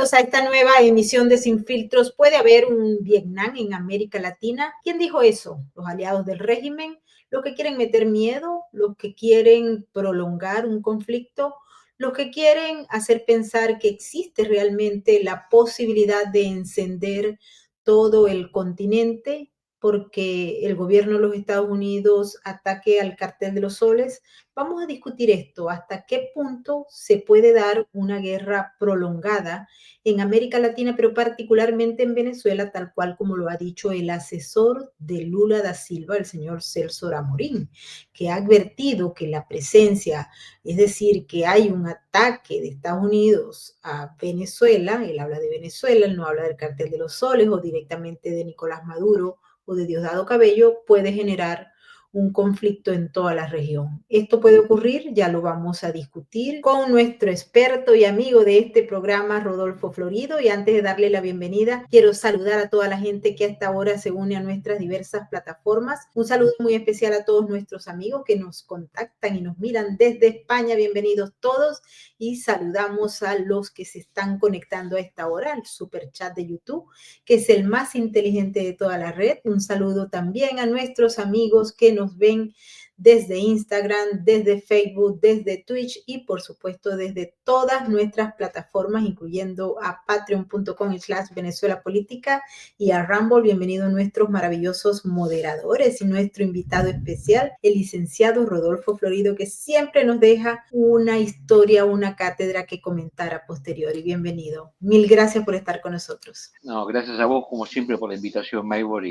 Bienvenidos a esta nueva emisión de Sin Filtros. ¿Puede haber un Vietnam en América Latina? ¿Quién dijo eso? ¿Los aliados del régimen? ¿Los que quieren meter miedo? ¿Los que quieren prolongar un conflicto? ¿Los que quieren hacer pensar que existe realmente la posibilidad de encender todo el continente porque el gobierno de los Estados Unidos ataque al cartel de los soles? Vamos a discutir esto, hasta qué punto se puede dar una guerra prolongada en América Latina, pero particularmente en Venezuela, tal cual como lo ha dicho el asesor de Lula da Silva, el señor Celso Amorín, que ha advertido que la presencia, es decir, que hay un ataque de Estados Unidos a Venezuela, él habla de Venezuela, él no habla del cartel de los soles o directamente de Nicolás Maduro o de Diosdado Cabello, puede generar un conflicto en toda la región. Esto puede ocurrir, ya lo vamos a discutir con nuestro experto y amigo de este programa, Rodolfo Florido. Y antes de darle la bienvenida, quiero saludar a toda la gente que hasta ahora se une a nuestras diversas plataformas. Un saludo muy especial a todos nuestros amigos que nos contactan y nos miran desde España. Bienvenidos todos. Y saludamos a los que se están conectando a esta hora, al super chat de YouTube, que es el más inteligente de toda la red. Un saludo también a nuestros amigos que nos ven desde Instagram, desde Facebook, desde Twitch y por supuesto desde todas nuestras plataformas, incluyendo a patreon.com/Venezuela Política y a Rumble. Bienvenidos nuestros maravillosos moderadores y nuestro invitado especial, el licenciado Rodolfo Florido, que siempre nos deja una historia, una cátedra que comentar a posteriori. Bienvenido. Mil gracias por estar con nosotros. No, gracias a vos, como siempre, por la invitación, Maybor,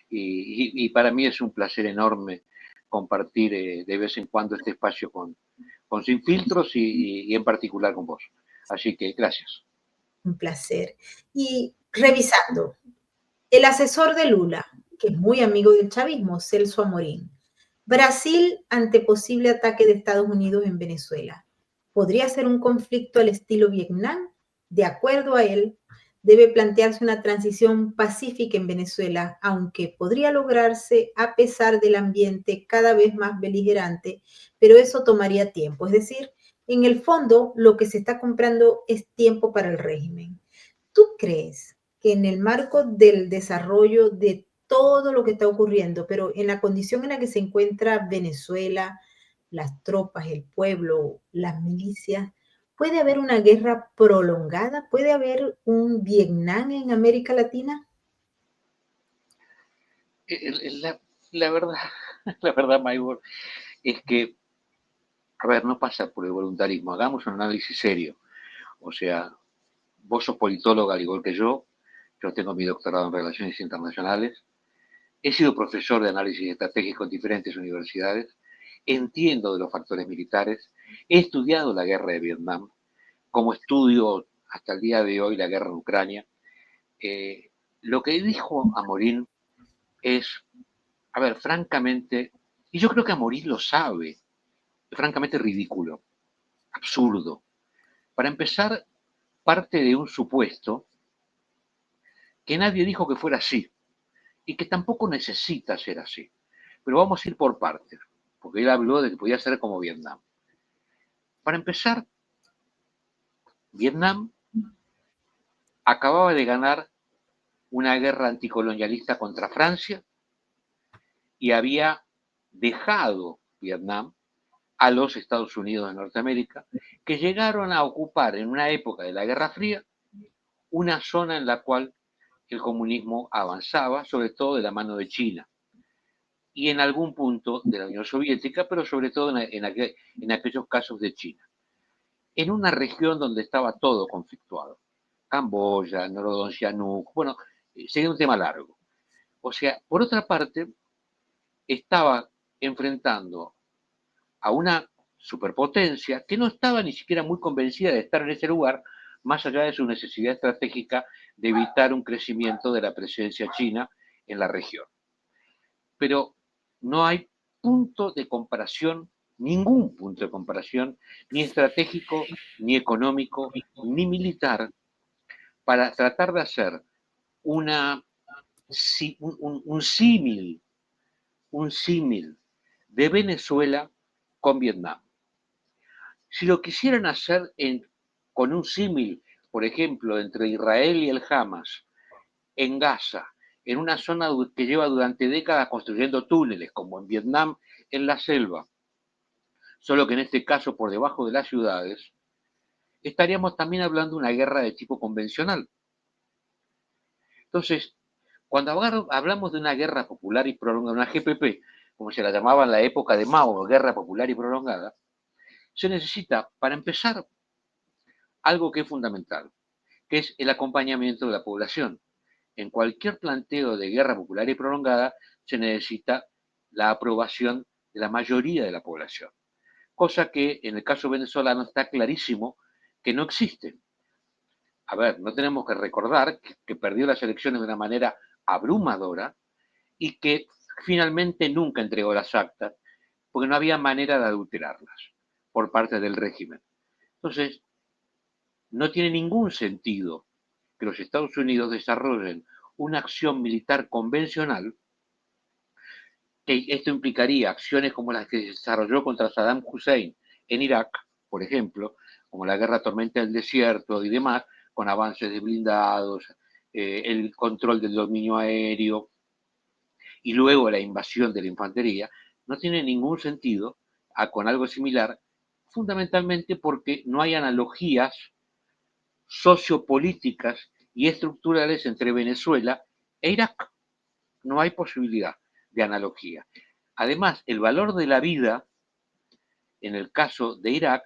y para mí es un placer enorme compartir de vez en cuando este espacio con Sin Filtros y en particular con vos. Así que gracias. Un placer. Y revisando, el asesor de Lula, que es muy amigo del chavismo, Celso Amorín, Brasil ante posible ataque de Estados Unidos en Venezuela. ¿Podría ser un conflicto al estilo Vietnam? De acuerdo a él, debe plantearse una transición pacífica en Venezuela, aunque podría lograrse a pesar del ambiente cada vez más beligerante, pero eso tomaría tiempo. Es decir, en el fondo, lo que se está comprando es tiempo para el régimen. ¿Tú crees que en el marco del desarrollo de todo lo que está ocurriendo, pero en la condición en la que se encuentra Venezuela, las tropas, el pueblo, las milicias, puede haber una guerra prolongada? ¿Puede haber un Vietnam en América Latina? La verdad, la verdad, Maybor, es que, a ver, no pasa por el voluntarismo. Hagamos un análisis serio. O sea, vos sos politóloga al igual que yo tengo mi doctorado en Relaciones Internacionales, he sido profesor de análisis estratégico en diferentes universidades, entiendo de los factores militares, he estudiado la guerra de Vietnam, como estudio hasta el día de hoy la guerra en Ucrania. Lo que dijo Amorín es, a ver, francamente, y yo creo que Amorín lo sabe, francamente ridículo, absurdo. Para empezar, parte de un supuesto que nadie dijo que fuera así y que tampoco necesita ser así. Pero vamos a ir por partes, porque él habló de que podía ser como Vietnam. Para empezar, Vietnam acababa de ganar una guerra anticolonialista contra Francia y había dejado Vietnam a los Estados Unidos de Norteamérica, que llegaron a ocupar en una época de la Guerra Fría una zona en la cual el comunismo avanzaba, sobre todo de la mano de China y en algún punto de la Unión Soviética, pero sobre todo en aquellos casos de China. En una región donde estaba todo conflictuado. Camboya, Norodom Sihanouk, bueno, sería un tema largo. O sea, por otra parte, estaba enfrentando a una superpotencia que no estaba ni siquiera muy convencida de estar en ese lugar, más allá de su necesidad estratégica de evitar un crecimiento de la presencia china en la región. Pero no hay punto de comparación, ningún punto de comparación, ni estratégico, ni económico, ni militar, para tratar de hacer una, un símil de Venezuela con Vietnam. Si lo quisieran hacer con un símil, por ejemplo, entre Israel y el Hamas, en Gaza, en una zona que lleva durante décadas construyendo túneles, como en Vietnam, en la selva, solo que en este caso por debajo de las ciudades, estaríamos también hablando de una guerra de tipo convencional. Entonces, cuando hablamos de una guerra popular y prolongada, una GPP, como se la llamaba en la época de Mao, guerra popular y prolongada, se necesita, para empezar, algo que es fundamental, que es el acompañamiento de la población. En cualquier planteo de guerra popular y prolongada se necesita la aprobación de la mayoría de la población, cosa que en el caso venezolano está clarísimo que no existe. A ver, no tenemos que recordar que perdió las elecciones de una manera abrumadora y que finalmente nunca entregó las actas porque no había manera de adulterarlas por parte del régimen. Entonces, no tiene ningún sentido que los Estados Unidos desarrollen una acción militar convencional, que esto implicaría acciones como las que se desarrolló contra Saddam Hussein en Irak, por ejemplo, como la guerra tormenta del desierto y demás, con avances de blindados, el control del dominio aéreo y luego la invasión de la infantería, no tiene ningún sentido con algo similar, fundamentalmente porque no hay analogías sociopolíticas y estructurales entre Venezuela e Irak. No hay posibilidad de analogía. Además, el valor de la vida, en el caso de Irak,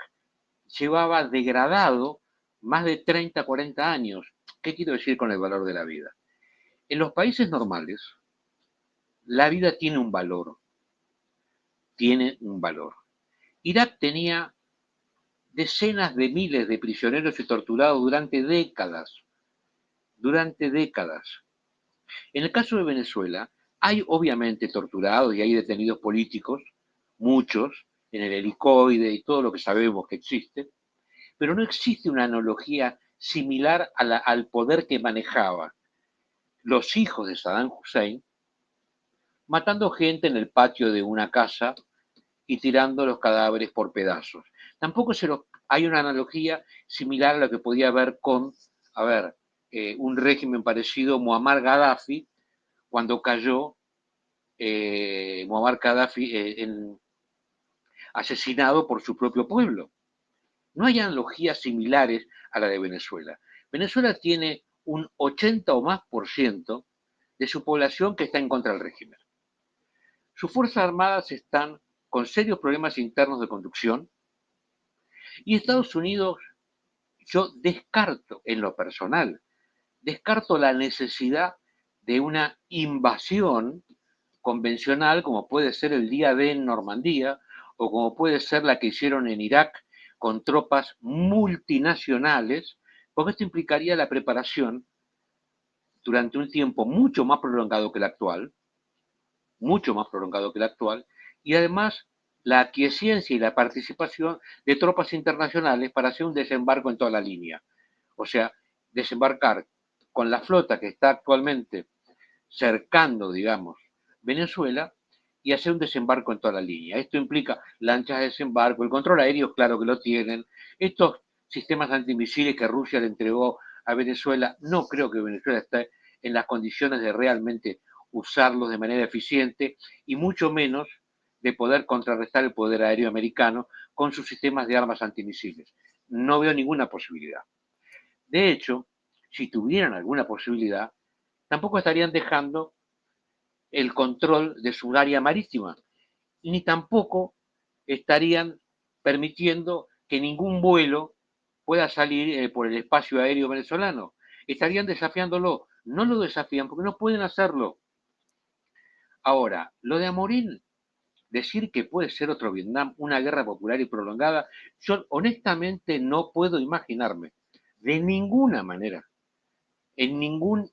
llevaba degradado más de 30, 40 años. ¿Qué quiero decir con el valor de la vida? En los países normales, la vida tiene un valor. Tiene un valor. Irak tenía decenas de miles de prisioneros y torturados durante décadas. Durante décadas. En el caso de Venezuela, hay obviamente torturados y hay detenidos políticos, muchos, en el helicoide y todo lo que sabemos que existe, pero no existe una analogía similar al poder que manejaban los hijos de Saddam Hussein, matando gente en el patio de una casa y tirando los cadáveres por pedazos. Tampoco hay una analogía similar a lo que podía haber con, a ver, un régimen parecido a Muammar Gaddafi, cuando cayó Muammar Gaddafi asesinado por su propio pueblo. No hay analogías similares a la de Venezuela. Venezuela tiene un 80 o más por ciento de su población que está en contra del régimen. Sus fuerzas armadas están con serios problemas internos de conducción y Estados Unidos, yo descarto en lo personal, descarto la necesidad de una invasión convencional como puede ser el día D en Normandía o como puede ser la que hicieron en Irak con tropas multinacionales, porque esto implicaría la preparación durante un tiempo mucho más prolongado que el actual, mucho más prolongado que el actual, y además la aquiescencia y la participación de tropas internacionales para hacer un desembarco en toda la línea. O sea, desembarcar con la flota que está actualmente cercando, digamos, Venezuela y hacer un desembarco en toda la línea. Esto implica lanchas de desembarco, el control aéreo, claro que lo tienen. Estos sistemas antimisiles que Rusia le entregó a Venezuela, no creo que Venezuela esté en las condiciones de realmente usarlos de manera eficiente y mucho menos de poder contrarrestar el poder aéreo americano con sus sistemas de armas antimisiles. No veo ninguna posibilidad. De hecho, si tuvieran alguna posibilidad, tampoco estarían dejando el control de su área marítima, ni tampoco estarían permitiendo que ningún vuelo pueda salir por el espacio aéreo venezolano. Estarían desafiándolo. No lo desafían porque no pueden hacerlo. Ahora, lo de Amorín, decir que puede ser otro Vietnam, una guerra popular y prolongada, yo honestamente no puedo imaginarme de ninguna manera, en ningún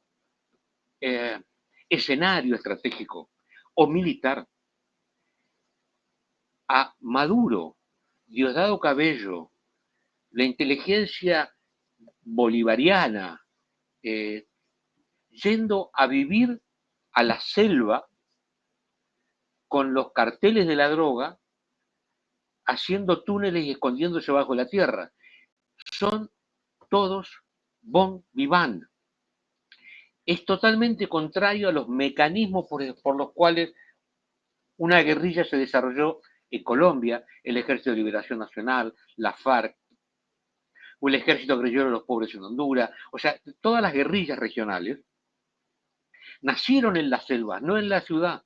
eh, escenario estratégico o militar, a Maduro, Diosdado Cabello, la inteligencia bolivariana, eh, yendo a vivir a la selva con los carteles de la droga, haciendo túneles y escondiéndose bajo la tierra. Son todos bon vivant. Es totalmente contrario a los mecanismos por los cuales una guerrilla se desarrolló en Colombia, el Ejército de Liberación Nacional, la FARC, o el Ejército Guerrillero de los Pobres en Honduras. O sea, todas las guerrillas regionales nacieron en la selva, no en la ciudad.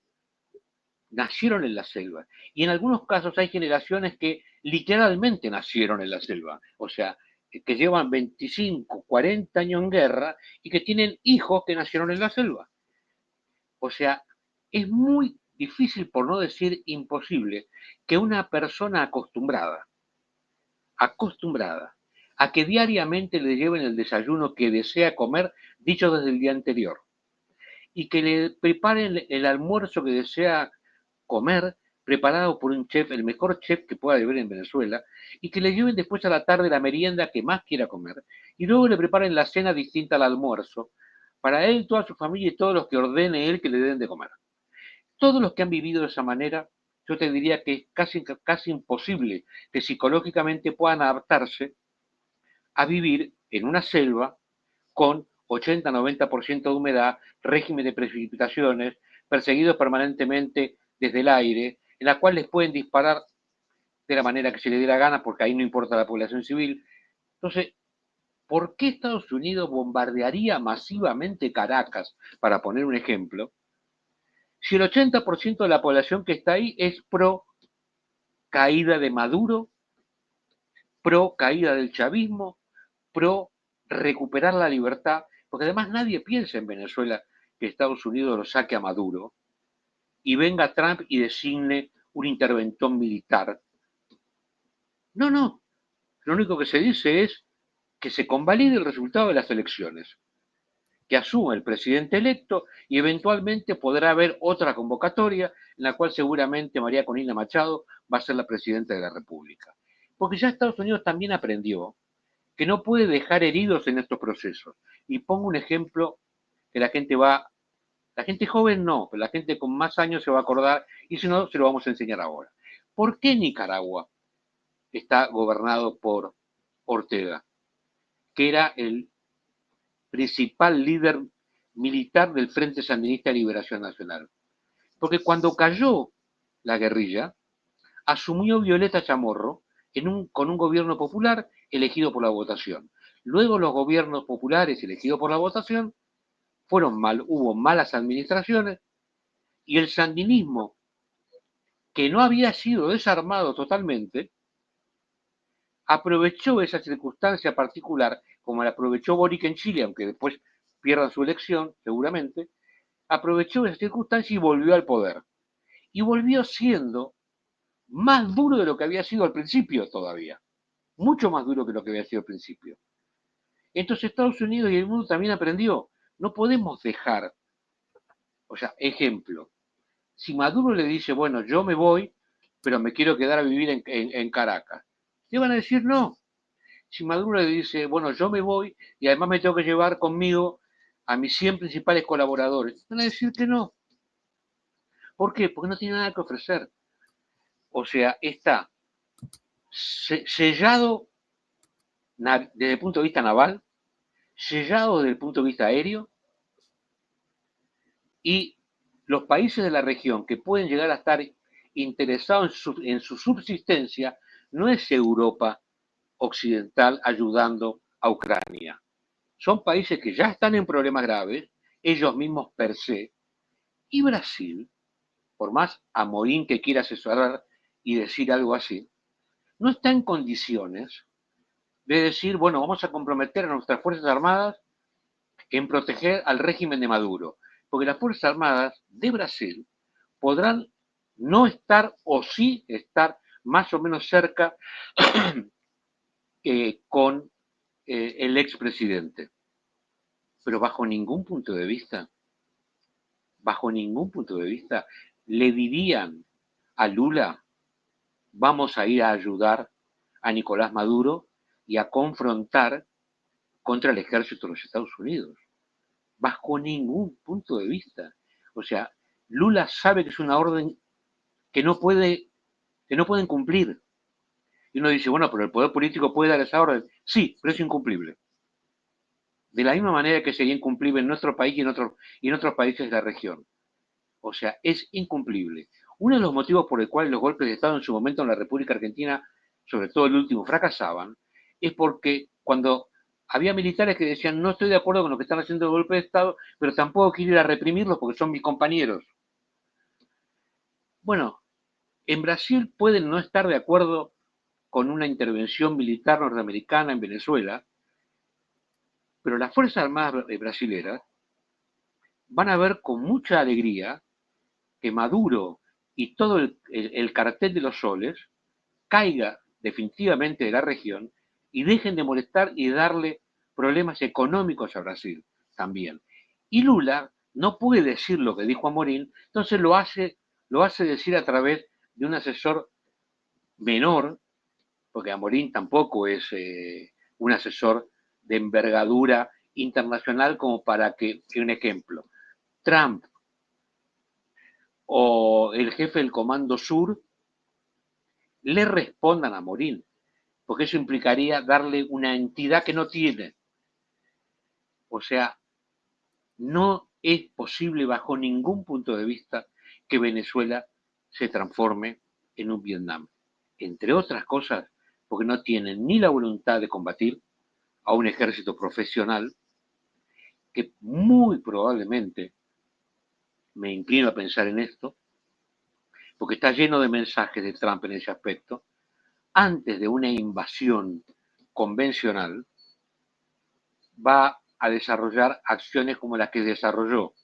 Nacieron en la selva. Y en algunos casos hay generaciones que literalmente nacieron en la selva. O sea, que llevan 25, 40 años en guerra y que tienen hijos que nacieron en la selva. O sea, es muy difícil, por no decir imposible, que una persona acostumbrada a que diariamente le lleven el desayuno que desea comer, dicho desde el día anterior, y que le preparen el almuerzo que desea comer, preparado por un chef, el mejor chef que pueda haber en Venezuela, y que le lleven después a la tarde la merienda que más quiera comer, y luego le preparen la cena distinta al almuerzo, para él, toda su familia y todos los que ordene él que le den de comer. Todos los que han vivido de esa manera, yo te diría que es casi imposible que psicológicamente puedan adaptarse a vivir en una selva con 80-90% de humedad, régimen de precipitaciones, perseguidos permanentemente desde el aire, en la cual les pueden disparar de la manera que se les dé la gana, porque ahí no importa la población civil. Entonces, ¿por qué Estados Unidos bombardearía masivamente Caracas, para poner un ejemplo, si el 80% de la población que está ahí es pro caída de Maduro, pro caída del chavismo, pro recuperar la libertad? Porque además nadie piensa en Venezuela que Estados Unidos lo saque a Maduro y venga Trump y designe un interventor militar. No, no. Lo único que se dice es que se convalide el resultado de las elecciones, que asuma el presidente electo y eventualmente podrá haber otra convocatoria en la cual seguramente María Corina Machado va a ser la presidenta de la República. Porque ya Estados Unidos también aprendió que no puede dejar heridos en estos procesos. Y pongo un ejemplo que la gente joven no, pero la gente con más años se va a acordar y si no, se lo vamos a enseñar ahora. ¿Por qué Nicaragua está gobernado por Ortega, que era el principal líder militar del Frente Sandinista de Liberación Nacional? Porque cuando cayó la guerrilla, asumió Violeta Chamorro con un gobierno popular elegido por la votación. Luego los gobiernos populares elegidos por la votación hubo malas administraciones y el sandinismo, que no había sido desarmado totalmente, aprovechó esa circunstancia particular, como la aprovechó Boric en Chile, aunque después pierda su elección, seguramente, aprovechó esa circunstancia y volvió al poder. Y volvió siendo más duro de lo que había sido al principio todavía, mucho más duro que lo que había sido al principio. Entonces Estados Unidos y el mundo también aprendió, no podemos dejar, o sea, ejemplo, si Maduro le dice, bueno, yo me voy, pero me quiero quedar a vivir en Caracas, le van a decir no. Si Maduro le dice, bueno, yo me voy y además me tengo que llevar conmigo a mis 100 principales colaboradores, van a decir que no. ¿Por qué? Porque no tiene nada que ofrecer. O sea, está sellado desde el punto de vista naval, sellado desde el punto de vista aéreo, y los países de la región que pueden llegar a estar interesados en su subsistencia no es Europa occidental ayudando a Ucrania. Son países que ya están en problemas graves, ellos mismos per se, y Brasil, por más amorín que quiera asesorar y decir algo así, no está en condiciones de decir, bueno, vamos a comprometer a nuestras Fuerzas Armadas en proteger al régimen de Maduro, porque las Fuerzas Armadas de Brasil podrán no estar o sí estar más o menos cerca con el expresidente, pero bajo ningún punto de vista, le dirían a Lula, vamos a ir a ayudar a Nicolás Maduro y a confrontar contra el ejército de los Estados Unidos. Bajo ningún punto de vista. O sea, Lula sabe que es una orden que no pueden cumplir. Y uno dice, bueno, pero el poder político puede dar esa orden. Sí, pero es incumplible. de la misma manera que sería incumplible en nuestro país y en otros países de la región. O sea, es incumplible. Uno de los motivos por el cual los golpes de Estado en su momento en la República Argentina, sobre todo el último, fracasaban, es porque cuando había militares que decían no estoy de acuerdo con lo que están haciendo el golpe de Estado, pero tampoco quiero ir a reprimirlos porque son mis compañeros. Bueno, en Brasil pueden no estar de acuerdo con una intervención militar norteamericana en Venezuela, pero las Fuerzas Armadas brasileras van a ver con mucha alegría que Maduro y todo el cartel de los soles caiga definitivamente de la región y dejen de molestar y darle problemas económicos a Brasil también. Y Lula no puede decir lo que dijo Amorín, entonces lo hace decir a través de un asesor menor, porque Amorín tampoco es un asesor de envergadura internacional como para que un ejemplo, Trump o el jefe del Comando Sur le respondan a Morín, porque eso implicaría darle una entidad que no tiene. O sea, no es posible bajo ningún punto de vista que Venezuela se transforme en un Vietnam. Entre otras cosas, porque no tienen ni la voluntad de combatir a un ejército profesional que muy probablemente, me inclino a pensar en esto, porque está lleno de mensajes de Trump en ese aspecto, antes de una invasión convencional, va a desarrollar acciones como las que desarrolló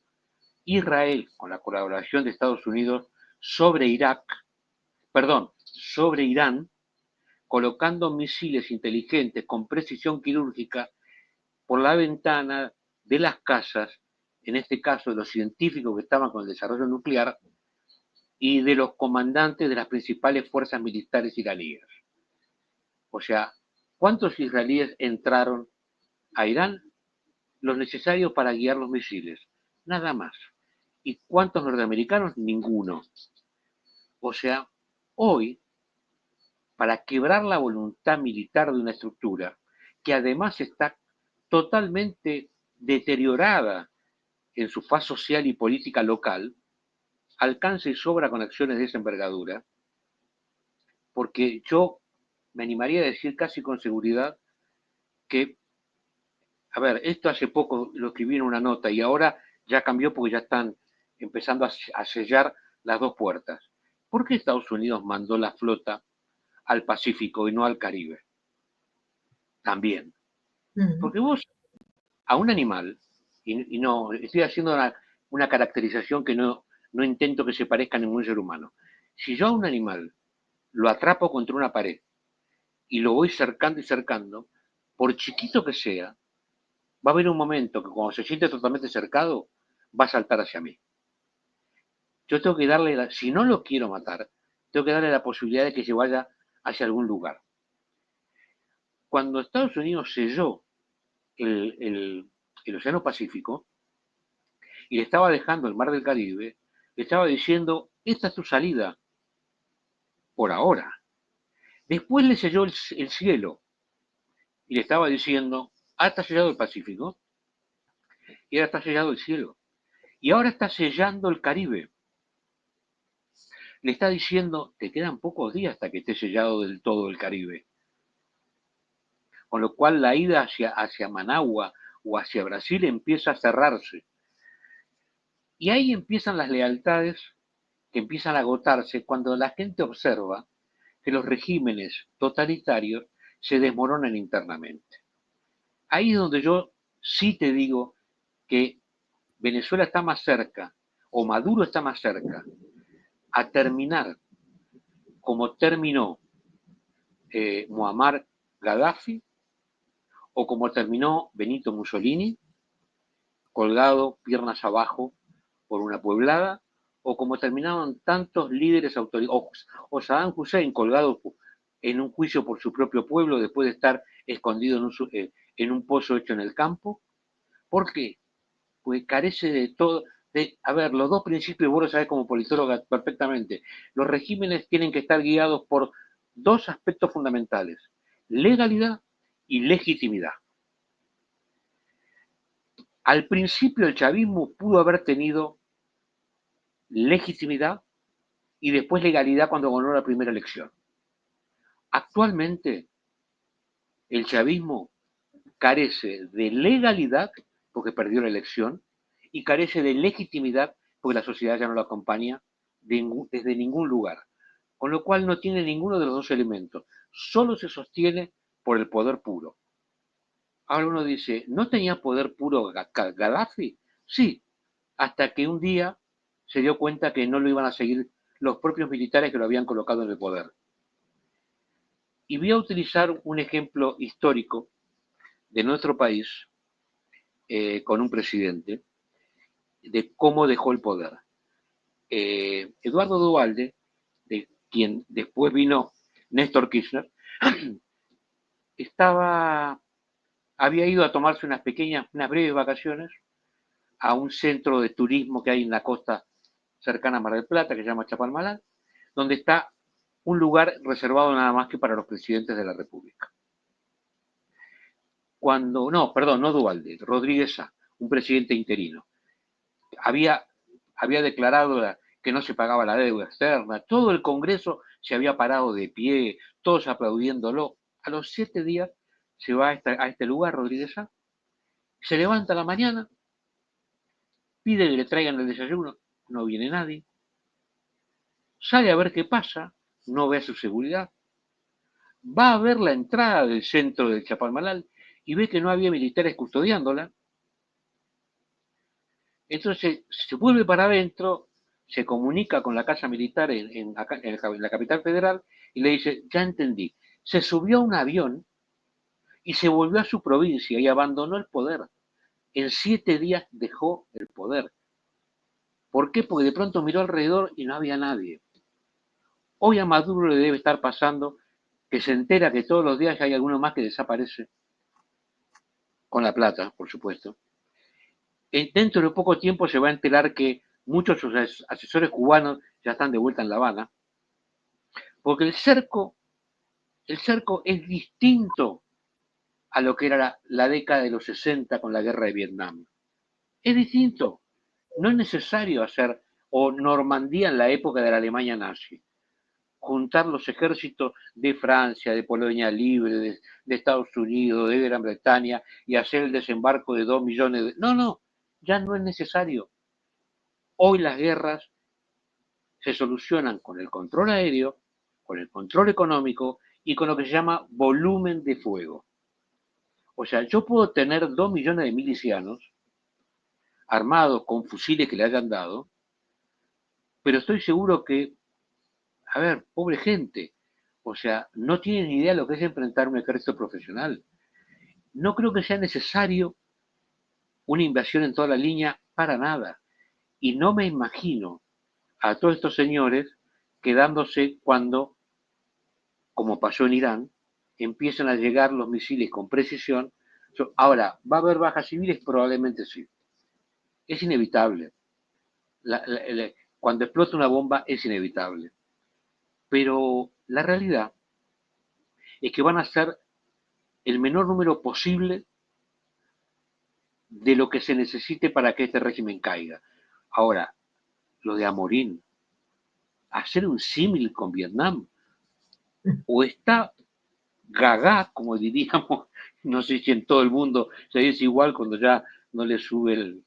Israel con la colaboración de Estados Unidos sobre Irak, perdón, sobre Irán, colocando misiles inteligentes con precisión quirúrgica por la ventana de las casas, en este caso de los científicos que estaban con el desarrollo nuclear y de los comandantes de las principales fuerzas militares iraníes. O sea, ¿cuántos israelíes entraron a Irán? Los necesarios para guiar los misiles, nada más. ¿Y cuántos norteamericanos? Ninguno. O sea, hoy, para quebrar la voluntad militar de una estructura que además está totalmente deteriorada en su faz social y política local, alcanza y sobra con acciones de esa envergadura, porque yo me animaría a decir casi con seguridad que, a ver, esto hace poco lo escribí en una nota y ahora ya cambió porque ya están empezando a sellar las dos puertas. ¿Por qué Estados Unidos mandó la flota al Pacífico y no al Caribe? También. Porque vos a un animal, y no, estoy haciendo una caracterización que no intento que se parezca a ningún ser humano. Si yo a un animal lo atrapo contra una pared y lo voy cercando y cercando, por chiquito que sea, va a haber un momento que cuando se siente totalmente cercado, va a saltar hacia mí. Yo tengo que darle, si no lo quiero matar, tengo que darle la posibilidad de que se vaya hacia algún lugar. Cuando Estados Unidos selló el Océano Pacífico y le estaba dejando el Mar del Caribe, le estaba diciendo, esta es tu salida, por ahora. Después le selló el cielo y le estaba diciendo, ah, está sellado el Pacífico y ahora está sellado el cielo. Y ahora está sellando el Caribe. Le está diciendo, te quedan pocos días hasta que esté sellado del todo el Caribe. Con lo cual la ida hacia Managua o hacia Brasil empieza a cerrarse. Y ahí empiezan las lealtades que empiezan a agotarse cuando la gente observa que los regímenes totalitarios se desmoronan internamente. Ahí es donde yo sí te digo que Venezuela está más cerca, o Maduro está más cerca, a terminar como terminó Muammar Gaddafi o como terminó Benito Mussolini, colgado piernas abajo por una pueblada, o como terminaban tantos líderes autoritarios, o Saddam Hussein colgado en un juicio por su propio pueblo después de estar escondido en un pozo hecho en el campo. ¿Por qué? Pues carece de todo. A ver, los dos principios vos lo sabés como politóloga perfectamente. Los regímenes tienen que estar guiados por dos aspectos fundamentales: legalidad y legitimidad. Al principio el chavismo pudo haber tenido legitimidad y después legalidad cuando ganó la primera elección. Actualmente el chavismo carece de legalidad porque perdió la elección y carece de legitimidad porque la sociedad ya no lo acompaña desde ningún lugar. Con lo cual no tiene ninguno de los dos elementos. Solo se sostiene por el poder puro. Ahora uno dice, ¿no tenía poder puro Gaddafi? Sí, hasta que un día se dio cuenta que no lo iban a seguir los propios militares que lo habían colocado en el poder. Y voy a utilizar un ejemplo histórico de nuestro país con un presidente, de cómo dejó el poder. Eduardo Duhalde, de quien después vino Néstor Kirchner, había ido a tomarse unas breves vacaciones a un centro de turismo que hay en la costa cercana a Mar del Plata, que se llama Chapalmalal, donde está un lugar reservado nada más que para los presidentes de la República. No Duhalde, Rodríguez Sá, un presidente interino, había declarado que no se pagaba la deuda externa, todo el Congreso se había parado de pie, todos aplaudiéndolo. A los 7 días se va a este lugar, Rodríguez Sá, se levanta a la mañana, pide que le traigan el desayuno, no viene nadie, sale a ver qué pasa, no ve a su seguridad, va a ver la entrada del centro del Chapalmalal y ve que no había militares custodiándola. Entonces se vuelve para adentro, se comunica con la casa militar en la capital federal y le dice, ya entendí, se subió a un avión y se volvió a su provincia y abandonó el poder. En 7 días dejó el poder. ¿Por qué? Porque de pronto miró alrededor y no había nadie. Hoy a Maduro le debe estar pasando que se entera que todos los días hay alguno más que desaparece, con la plata, por supuesto. Dentro de poco tiempo se va a enterar que muchos de sus asesores cubanos ya están de vuelta en La Habana, porque el cerco es distinto a lo que era la década de los 60 con la guerra de Vietnam. Es distinto. No es necesario hacer, o Normandía en la época de la Alemania nazi, juntar los ejércitos de Francia, de Polonia Libre, de Estados Unidos, de Gran Bretaña y hacer el desembarco de 2 millones de... No, ya no es necesario. Hoy las guerras se solucionan con el control aéreo, con el control económico y con lo que se llama volumen de fuego. O sea, yo puedo tener 2 millones de milicianos armados con fusiles que le hayan dado, pero estoy seguro que, a ver, pobre gente, o sea, no tienen idea de lo que es enfrentar un ejército profesional. No creo que sea necesario una invasión en toda la línea para nada. Y no me imagino a todos estos señores quedándose cuando, como pasó en Irán, empiezan a llegar los misiles con precisión. Ahora, ¿va a haber bajas civiles? Probablemente sí. Es inevitable. Cuando explota una bomba es inevitable. Pero la realidad es que van a ser el menor número posible de lo que se necesite para que este régimen caiga. Ahora, lo de Amorín, hacer un símil con Vietnam, o está gaga, como diríamos, no sé si en todo el mundo se dice igual cuando ya no le sube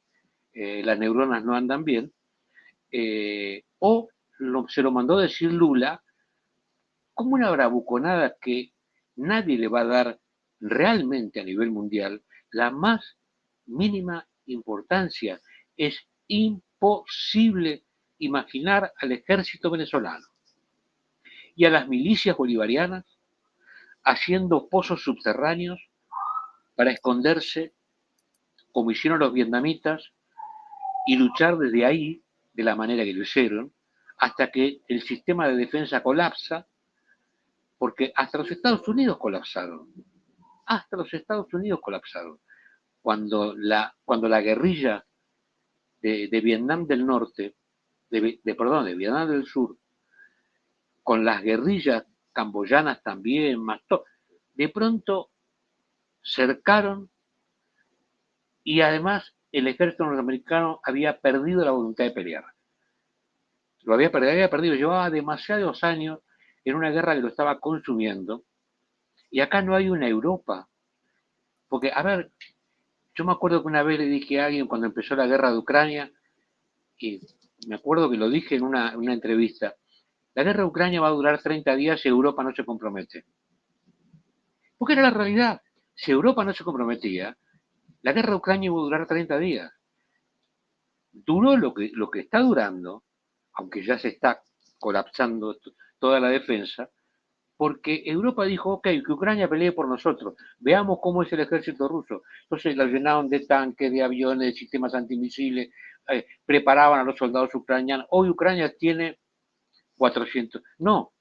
las neuronas no andan bien, se lo mandó decir Lula como una bravuconada que nadie le va a dar realmente a nivel mundial la más mínima importancia. Es imposible imaginar al ejército venezolano y a las milicias bolivarianas haciendo pozos subterráneos para esconderse, como hicieron los vietnamitas, y luchar desde ahí, de la manera que lo hicieron, hasta que el sistema de defensa colapsa, porque hasta los Estados Unidos colapsaron. Hasta los Estados Unidos colapsaron. Cuando la guerrilla de Vietnam del Norte, de Vietnam del Sur, con las guerrillas camboyanas también, de pronto cercaron y además el ejército norteamericano había perdido la voluntad de pelear. Lo había perdido, llevaba demasiados años en una guerra que lo estaba consumiendo, y acá no hay una Europa. Porque, a ver, yo me acuerdo que una vez le dije a alguien cuando empezó la guerra de Ucrania, y me acuerdo que lo dije en una entrevista, la guerra de Ucrania va a durar 30 días si Europa no se compromete. Porque era la realidad. Si Europa no se comprometía, la guerra de Ucrania iba a durar 30 días. Duró lo que está durando, aunque ya se está colapsando toda la defensa, porque Europa dijo, ok, que Ucrania pelee por nosotros, veamos cómo es el ejército ruso. Entonces la llenaron de tanques, de aviones, de sistemas antimisiles, preparaban a los soldados ucranianos. Hoy Ucrania tiene 400, no,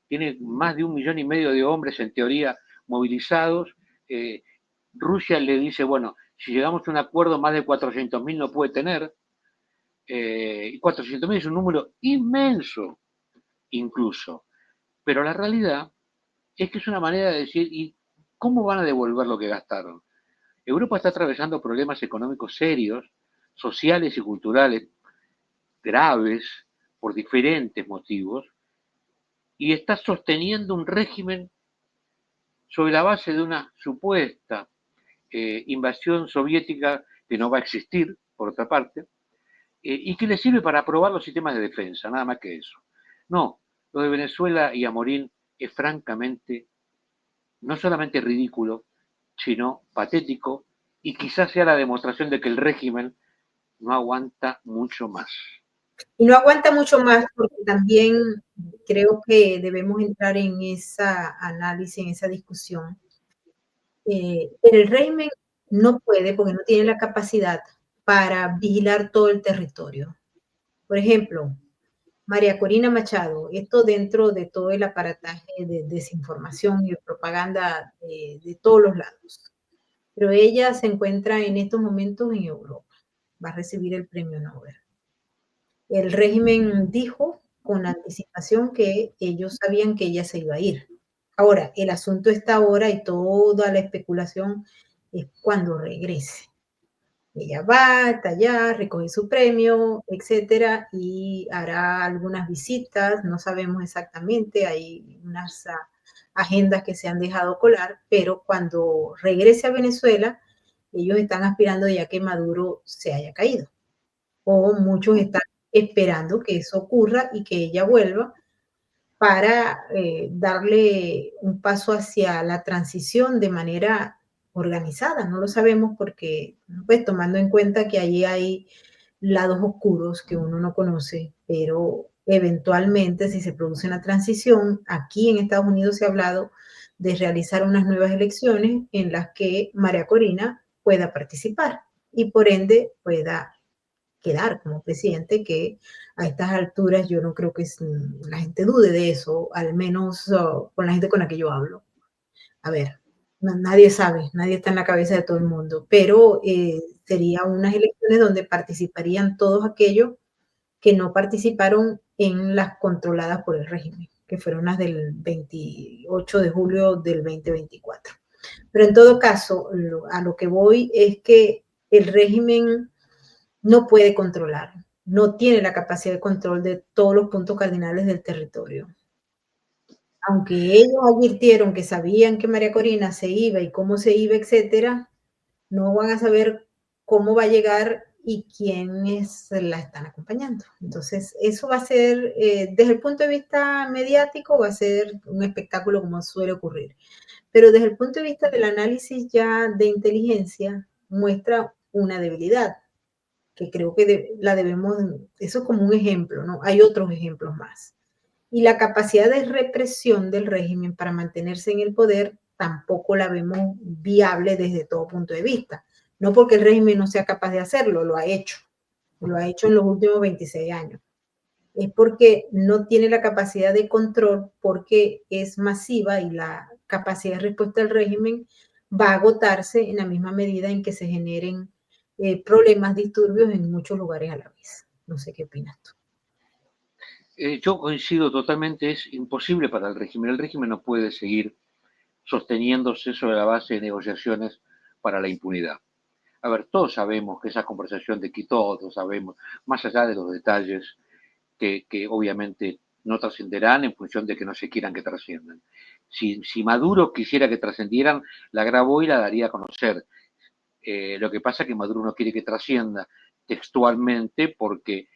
tiene más de 1,5 millones de hombres en teoría movilizados. Eh, Rusia le dice, bueno, si llegamos a un acuerdo, más de 400.000 no puede tener. Y 400.000 es un número inmenso, incluso. Pero la realidad es que es una manera de decir, ¿y cómo van a devolver lo que gastaron? Europa está atravesando problemas económicos serios, sociales y culturales graves por diferentes motivos, y está sosteniendo un régimen sobre la base de una supuesta invasión soviética que no va a existir, por otra parte, y que le sirve para aprobar los sistemas de defensa, nada más que eso. No, lo de Venezuela y Amorín es francamente no solamente ridículo, sino patético, y quizás sea la demostración de que el régimen no aguanta mucho más. Y no aguanta mucho más porque también creo que debemos entrar en esa análisis, en esa discusión. El régimen no puede, porque no tiene la capacidad para vigilar todo el territorio. Por ejemplo, María Corina Machado, esto dentro de todo el aparataje de desinformación y de propaganda de todos los lados. Pero ella se encuentra en estos momentos en Europa, va a recibir el premio Nobel. El régimen dijo con anticipación que ellos sabían que ella se iba a ir. Ahora, el asunto está ahora y toda la especulación es cuando regrese. Ella va, está allá, recoge su premio, etcétera, y hará algunas visitas, no sabemos exactamente, hay unas agendas que se han dejado colar, pero cuando regrese a Venezuela, ellos están aspirando ya que Maduro se haya caído, o muchos están esperando que eso ocurra y que ella vuelva para darle un paso hacia la transición de manera organizada. No lo sabemos porque, pues tomando en cuenta que allí hay lados oscuros que uno no conoce, pero eventualmente si se produce una transición, aquí en Estados Unidos se ha hablado de realizar unas nuevas elecciones en las que María Corina pueda participar y por ende pueda quedar como presidente, que a estas alturas yo no creo que la gente dude de eso, al menos con la gente con la que yo hablo. A ver, nadie sabe, nadie está en la cabeza de todo el mundo, pero sería unas elecciones donde participarían todos aquellos que no participaron en las controladas por el régimen, que fueron las del 28 de julio del 2024. Pero en todo caso, a lo que voy es que el régimen no puede controlar, no tiene la capacidad de control de todos los puntos cardinales del territorio. Aunque ellos advirtieron que sabían que María Corina se iba y cómo se iba, etcétera, no van a saber cómo va a llegar y quiénes la están acompañando. Entonces, eso va a ser, desde el punto de vista mediático, va a ser un espectáculo como suele ocurrir. Pero desde el punto de vista del análisis ya de inteligencia, muestra una debilidad que creo que la debemos, eso es como un ejemplo, ¿no? Hay otros ejemplos más. Y la capacidad de represión del régimen para mantenerse en el poder tampoco la vemos viable desde todo punto de vista. No porque el régimen no sea capaz de hacerlo, lo ha hecho en los últimos 26 años. Es porque no tiene la capacidad de control, porque es masiva y la capacidad de respuesta del régimen va a agotarse en la misma medida en que se generen problemas, disturbios en muchos lugares a la vez. No sé qué opinas tú. Yo coincido totalmente, es imposible para el régimen. El régimen no puede seguir sosteniéndose sobre la base de negociaciones para la impunidad. A ver, todos sabemos que esa conversación de Quito, todos sabemos, más allá de los detalles que obviamente no trascenderán en función de que no se quieran que trasciendan. Si Maduro quisiera que trascendieran, la grabó y la daría a conocer. Lo que pasa es que Maduro no quiere que trascienda textualmente porque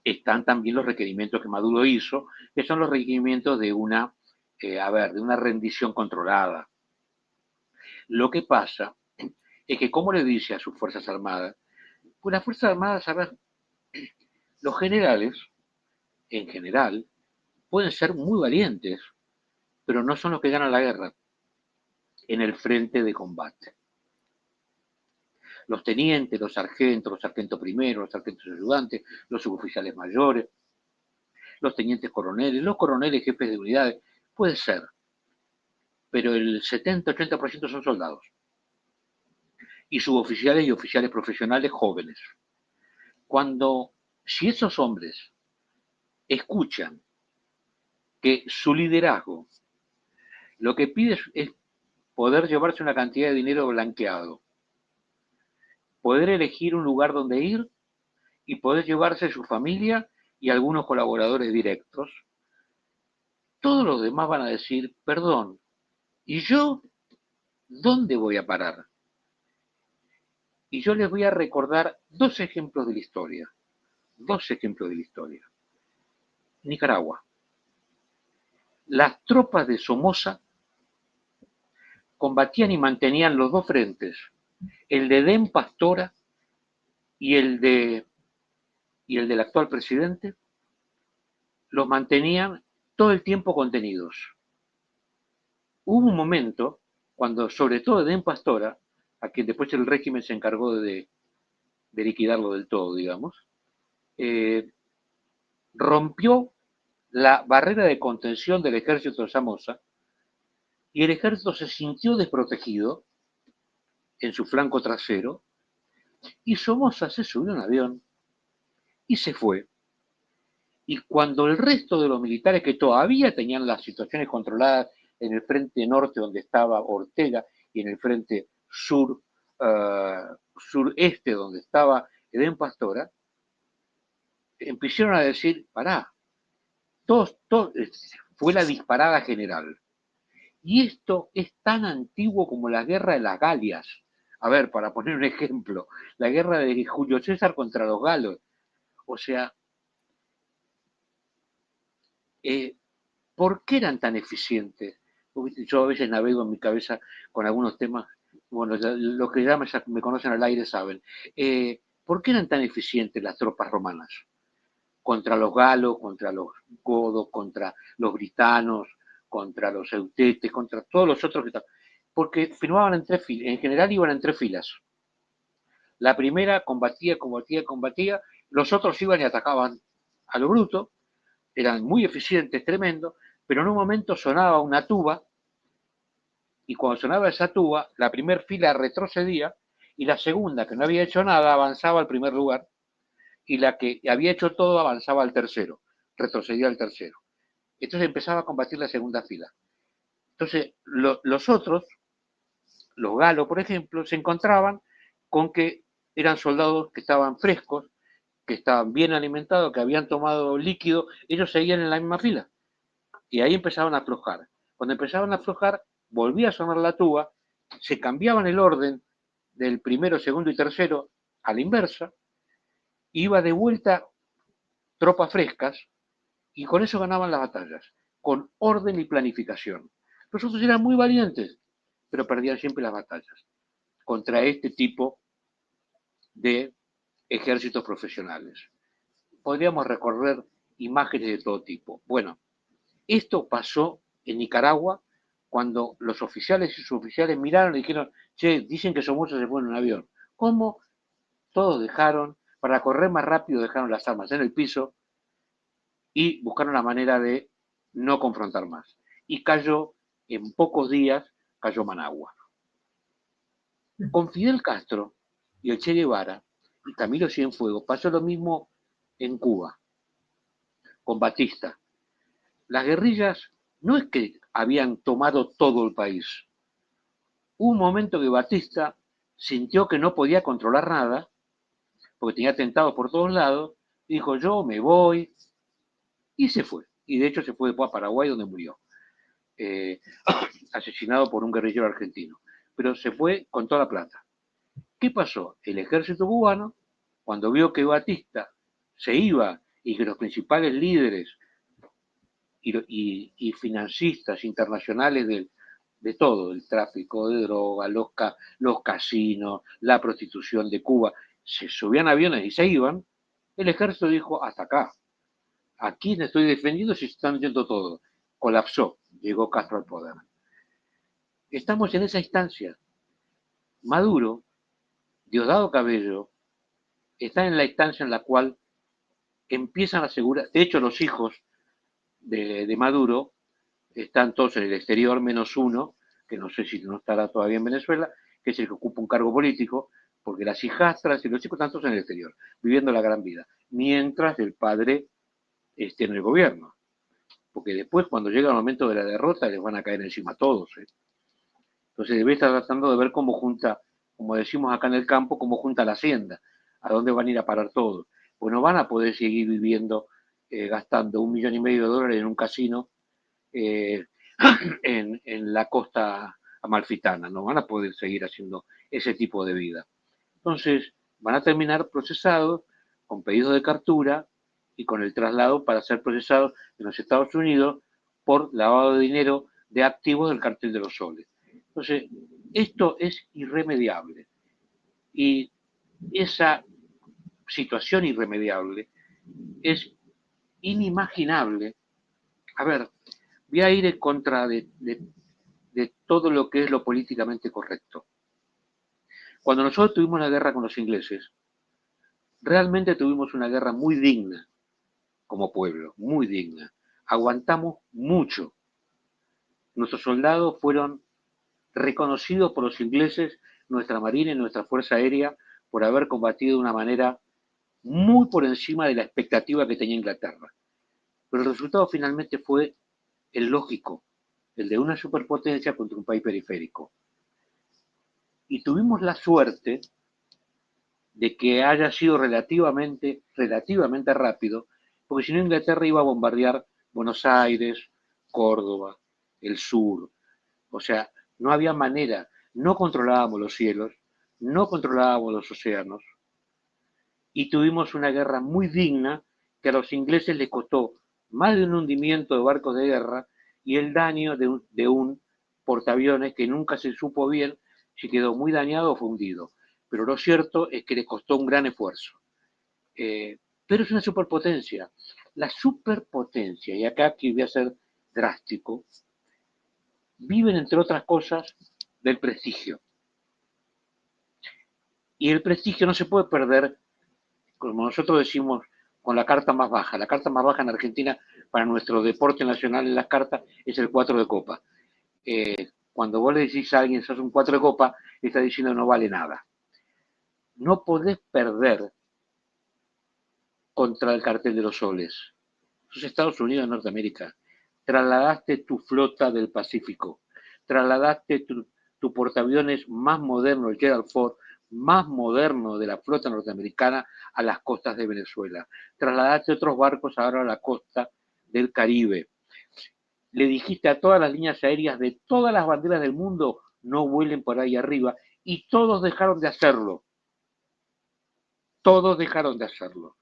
están también los requerimientos que Maduro hizo, que son los requerimientos de de una rendición controlada. Lo que pasa es que, como le dice a sus Fuerzas Armadas, pues las Fuerzas Armadas, a ver, los generales, en general, pueden ser muy valientes, pero no son los que ganan la guerra en el frente de combate. Los tenientes, los sargentos primeros, los sargentos ayudantes, los suboficiales mayores, los tenientes coroneles, los coroneles jefes de unidades, puede ser, pero el 70-80% son soldados y suboficiales y oficiales profesionales jóvenes. Si esos hombres escuchan que su liderazgo lo que pide es poder llevarse una cantidad de dinero blanqueado, poder elegir un lugar donde ir y poder llevarse su familia y algunos colaboradores directos, todos los demás van a decir, perdón, ¿y yo dónde voy a parar? Y yo les voy a recordar dos ejemplos de la historia. Dos ejemplos de la historia. Nicaragua. Las tropas de Somoza combatían y mantenían los dos frentes, el de Den Pastora y del actual presidente, los mantenían todo el tiempo contenidos. Hubo un momento cuando, sobre todo Den Pastora, a quien después el régimen se encargó de liquidarlo del todo, digamos, rompió la barrera de contención del ejército de Somoza y el ejército se sintió desprotegido en su flanco trasero y Somoza se subió a un avión y se fue. Y cuando el resto de los militares que todavía tenían las situaciones controladas en el frente norte donde estaba Ortega y en el frente sureste donde estaba Edén Pastora, empezaron a decir, pará, fue la disparada general. Y esto es tan antiguo como la guerra de las Galias. A ver, para poner un ejemplo, la guerra de Julio César contra los galos. O sea, ¿por qué eran tan eficientes? Yo a veces navego en mi cabeza con algunos temas, bueno, los que ya me conocen al aire saben. ¿Por qué eran tan eficientes las tropas romanas? Contra los galos, contra los godos, contra los britanos, contra los eutetes, contra todos los otros que estaban. Porque firmaban en tres filas, en general iban en tres filas. La primera combatía, los otros iban y atacaban a lo bruto, eran muy eficientes, tremendos, pero en un momento sonaba una tuba y cuando sonaba esa tuba, la primera fila retrocedía y la segunda, que no había hecho nada, avanzaba al primer lugar y la que había hecho todo avanzaba al tercero, retrocedía al tercero. Entonces empezaba a combatir la segunda fila. Entonces los otros, los galos, por ejemplo, se encontraban con que eran soldados que estaban frescos, que estaban bien alimentados, que habían tomado líquido, ellos seguían en la misma fila. Y ahí empezaban a aflojar. Cuando empezaban a aflojar, volvía a sonar la tuba, se cambiaban el orden del primero, segundo y tercero a la inversa, iba de vuelta tropas frescas y con eso ganaban las batallas, con orden y planificación. Los otros eran muy valientes, pero perdían siempre las batallas contra este tipo de ejércitos profesionales. Podríamos recorrer imágenes de todo tipo. Bueno, esto pasó en Nicaragua cuando los oficiales y suboficiales miraron y dijeron, che, dicen que Somoza se fue en un avión. ¿Cómo? Todos dejaron, para correr más rápido dejaron las armas en el piso y buscaron la manera de no confrontar más. Y cayó, en pocos días, cayó Managua. Con Fidel Castro y el Che Guevara y Camilo Cienfuegos pasó lo mismo en Cuba, con Batista. Las guerrillas no es que habían tomado todo el país. Hubo un momento que Batista sintió que no podía controlar nada, porque tenía atentados por todos lados, y dijo, yo me voy, y se fue. Y de hecho se fue después a Paraguay, donde murió, eh, asesinado por un guerrillero argentino. Pero se fue con toda la plata. ¿Qué pasó? El ejército cubano, cuando vio que Batista se iba y que los principales líderes y financistas internacionales de todo, el tráfico de drogas, los casinos, la prostitución de Cuba, se subían a aviones y se iban, el ejército dijo, hasta acá, aquí me estoy defendiendo si están yendo todo. Colapsó, llegó Castro al poder. Estamos en esa instancia. Maduro, Diosdado Cabello, está en la instancia en la cual empiezan a asegurar, de hecho los hijos de Maduro están todos en el exterior, menos uno, que no sé si no estará todavía en Venezuela, que es el que ocupa un cargo político, porque las hijastras y los chicos están todos en el exterior, viviendo la gran vida, mientras el padre esté en el gobierno. Porque después, cuando llega el momento de la derrota, les van a caer encima a todos. Entonces debe estar tratando de ver cómo junta, como decimos acá en el campo, cómo junta la hacienda, a dónde van a ir a parar todos. Pues no van a poder seguir viviendo, gastando $1,5 millones en un casino eh, en la costa amalfitana, no van a poder seguir haciendo ese tipo de vida. Entonces van a terminar procesados con pedidos de captura y con el traslado para ser procesados en los Estados Unidos por lavado de dinero de activos del cartel de los soles. Entonces, esto es irremediable y esa situación irremediable es inimaginable. A ver, voy a ir en contra de todo lo que es lo políticamente correcto. Cuando nosotros tuvimos la guerra con los ingleses, realmente tuvimos una guerra muy digna como pueblo, muy digna. Aguantamos mucho. Nuestros soldados fueron reconocidos por los ingleses, nuestra marina y nuestra fuerza aérea, por haber combatido de una manera muy por encima de la expectativa que tenía Inglaterra. Pero el resultado finalmente fue el lógico, el de una superpotencia contra un país periférico. Y tuvimos la suerte de que haya sido relativamente rápido, porque si no Inglaterra iba a bombardear Buenos Aires, Córdoba, el sur. O sea, no había manera, no controlábamos los cielos, no controlábamos los océanos, y tuvimos una guerra muy digna que a los ingleses les costó más de un hundimiento de barcos de guerra y el daño de un portaaviones que nunca se supo bien si quedó muy dañado o fundido. Pero lo cierto es que les costó un gran esfuerzo. Pero es una superpotencia. La superpotencia, y acá aquí voy a ser drástico, viven entre otras cosas del prestigio. Y el prestigio no se puede perder, como nosotros decimos, con la carta más baja. La carta más baja en Argentina para nuestro deporte nacional en las cartas es el 4 de copa. Cuando vos le decís a alguien sos un 4 de copa, le está diciendo no vale nada. No podés perder contra el cartel de los soles. Sos Estados Unidos de Norteamérica. Trasladaste tu flota del Pacífico. Trasladaste tu portaaviones más moderno, el Gerald Ford, más moderno de la flota norteamericana, a las costas de Venezuela. Trasladaste otros barcos ahora a la costa del Caribe. Le dijiste a todas las líneas aéreas de todas las banderas del mundo, no vuelen por ahí arriba, y todos dejaron de hacerlo. Todos dejaron de hacerlo.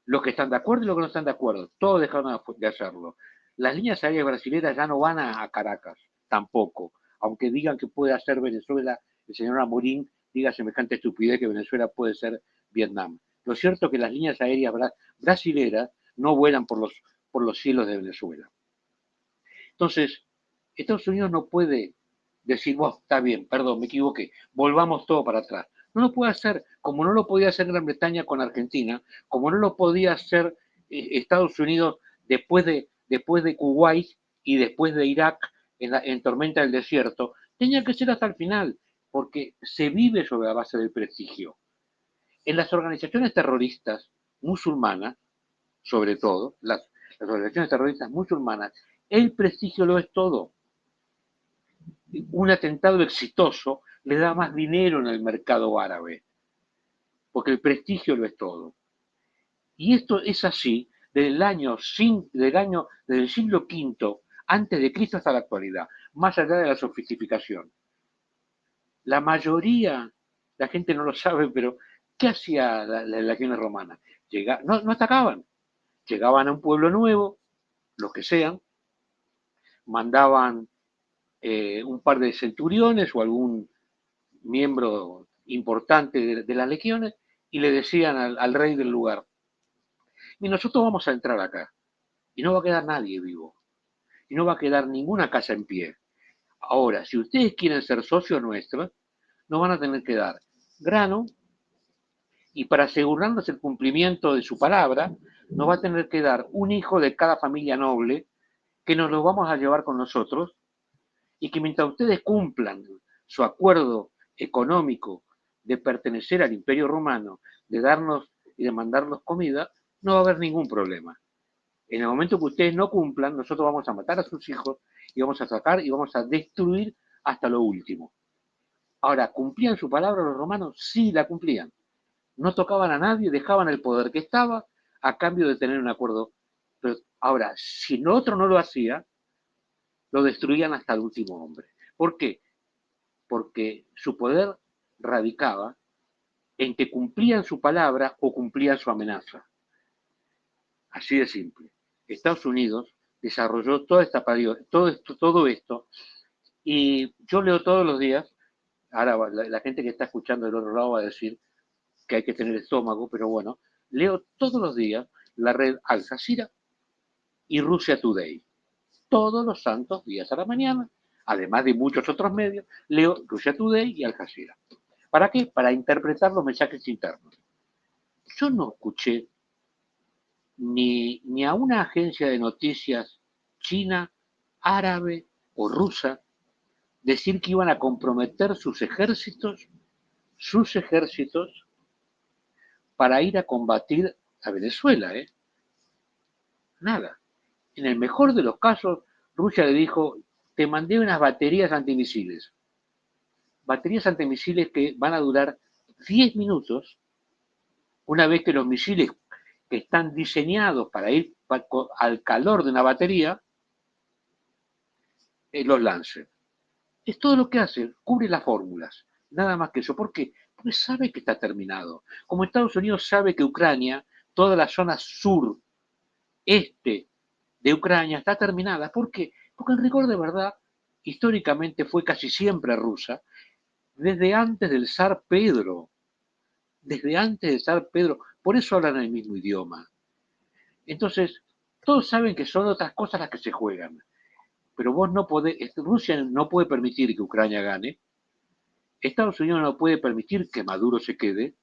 Los que están de acuerdo y los que no están de acuerdo, todos dejaron de hacerlo. Las líneas aéreas brasileñas ya no van a Caracas, tampoco. Aunque digan que puede hacer Venezuela, el señor Amorín diga semejante estupidez que Venezuela puede ser Vietnam. Lo cierto es que las líneas aéreas brasileras no vuelan por los cielos de Venezuela. Entonces, Estados Unidos no puede decir, bueno, está bien, perdón, me equivoqué, volvamos todo para atrás. No lo puede hacer, como no lo podía hacer Gran Bretaña con Argentina, como no lo podía hacer Estados Unidos después de Kuwait y después de Irak en Tormenta del Desierto, tenía que ser hasta el final, porque se vive sobre la base del prestigio. En las organizaciones terroristas musulmanas, sobre todo, las organizaciones terroristas musulmanas, el prestigio lo es todo. Un atentado exitoso le da más dinero en el mercado árabe, porque el prestigio lo es todo. Y esto es así desde el siglo V antes de Cristo hasta la actualidad, más allá de la sofisticación. La mayoría, la gente no lo sabe, pero ¿qué hacía la legión romana? No atacaban, llegaban a un pueblo nuevo, los que sean, mandaban un par de centuriones o algún miembro importante de las legiones y le decían al rey del lugar, y nosotros vamos a entrar acá, y no va a quedar nadie vivo, y no va a quedar ninguna casa en pie. Ahora, si ustedes quieren ser socios nuestros, nos van a tener que dar grano, y para asegurarnos el cumplimiento de su palabra, nos va a tener que dar un hijo de cada familia noble, que nos lo vamos a llevar con nosotros, y que mientras ustedes cumplan su acuerdo económico de pertenecer al Imperio Romano, de darnos y de mandarnos comida, no va a haber ningún problema. En el momento que ustedes no cumplan, nosotros vamos a matar a sus hijos y vamos a sacar y vamos a destruir hasta lo último. Ahora, ¿cumplían su palabra los romanos? Sí, la cumplían. No tocaban a nadie, dejaban el poder que estaba a cambio de tener un acuerdo. Pero ahora, si el otro no lo hacía, lo destruían hasta el último hombre. ¿Por qué? Porque su poder radicaba en que cumplían su palabra o cumplían su amenaza. Así de simple. Estados Unidos desarrolló todo esto, y yo leo todos los días, ahora la gente que está escuchando del otro lado va a decir que hay que tener estómago, pero bueno, leo todos los días la red Al Jazeera y Russia Today. Todos los santos días a la mañana, además de muchos otros medios, leo Russia Today y Al Jazeera. ¿Para qué? Para interpretar los mensajes internos. Yo no escuché ni a una agencia de noticias china, árabe o rusa decir que iban a comprometer sus ejércitos para ir a combatir a Venezuela, ¿eh? Nada. En el mejor de los casos, Rusia le dijo, te mandé unas baterías antimisiles. Baterías antimisiles que van a durar 10 minutos una vez que los misiles que están diseñados para ir al calor de una batería, los lancen. Es todo lo que hace, cubre las fórmulas, nada más que eso. ¿Por qué? Porque sabe que está terminado. Como Estados Unidos sabe que Ucrania, toda la zona sur, este de Ucrania está terminada. ¿Por qué? Porque en rigor de verdad, históricamente fue casi siempre rusa, desde antes del zar Pedro, desde antes del zar Pedro, por eso hablan el mismo idioma. Entonces, todos saben que son otras cosas las que se juegan, pero vos no podés, Rusia no puede permitir que Ucrania gane, Estados Unidos no puede permitir que Maduro se quede,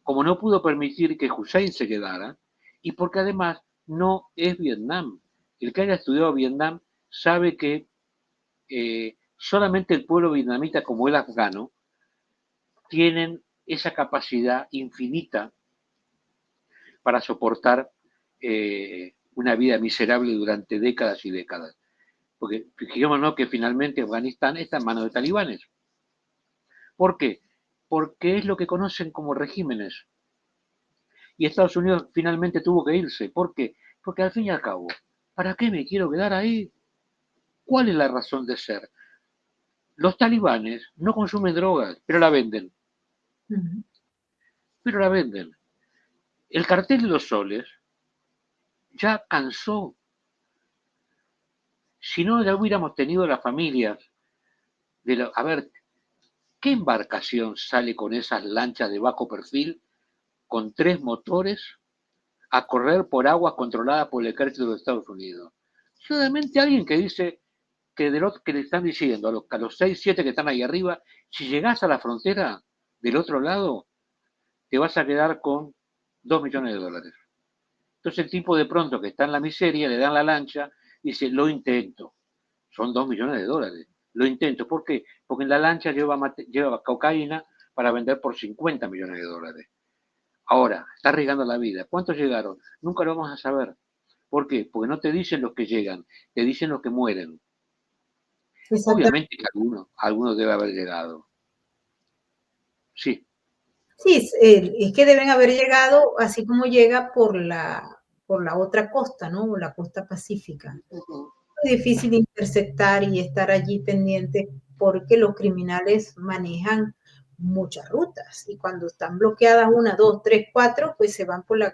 como no pudo permitir que Hussein se quedara, y porque además no es Vietnam. El que haya estudiado Vietnam sabe que solamente el pueblo vietnamita como el afgano tienen esa capacidad infinita para soportar una vida miserable durante décadas y décadas. Porque fijémonos que finalmente Afganistán está en manos de talibanes. ¿Por qué? Porque es lo que conocen como regímenes. Y Estados Unidos finalmente tuvo que irse. ¿Por qué? Porque al fin y al cabo, ¿para qué me quiero quedar ahí? ¿Cuál es la razón de ser? Los talibanes no consumen drogas, pero la venden. Ujú. Pero la venden. El cartel de los soles ya cansó. Si no ya hubiéramos tenido las familias a ver, ¿qué embarcación sale con esas lanchas de bajo perfil con 3 motores a correr por aguas controladas por el ejército de Estados Unidos? Solamente alguien que dice que le están diciendo a los 6, 7 que están ahí arriba, si llegás a la frontera del otro lado, te vas a quedar con $2 millones. Entonces el tipo de pronto que está en la miseria, le dan la lancha, dice, lo intento. Son $2 millones. Lo intento. ¿Por qué? Porque en la lancha lleva cocaína para vender por $50 millones. Ahora, está arriesgando la vida. ¿Cuántos llegaron? Nunca lo vamos a saber. ¿Por qué? Porque no te dicen los que llegan, te dicen los que mueren. Exactamente. Obviamente que alguno debe haber llegado. Sí. Sí, es que deben haber llegado así como llega por la otra costa, ¿no? La costa pacífica. Ujú. Muy difícil interceptar y estar allí pendiente porque los criminales manejan muchas rutas y cuando están bloqueadas una, dos, tres, cuatro, pues se van por la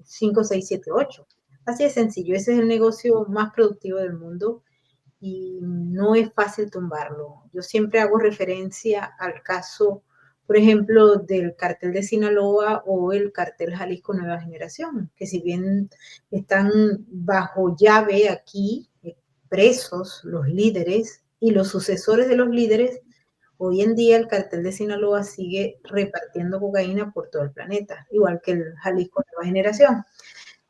5, 6, 7, 8. Así de sencillo, ese es el negocio más productivo del mundo y no es fácil tumbarlo. Yo siempre hago referencia al caso, por ejemplo, del cartel de Sinaloa o el cartel Jalisco Nueva Generación, que si bien están bajo llave aquí, presos los líderes y los sucesores de los líderes, hoy en día el cartel de Sinaloa sigue repartiendo cocaína por todo el planeta, igual que el Jalisco Nueva Generación.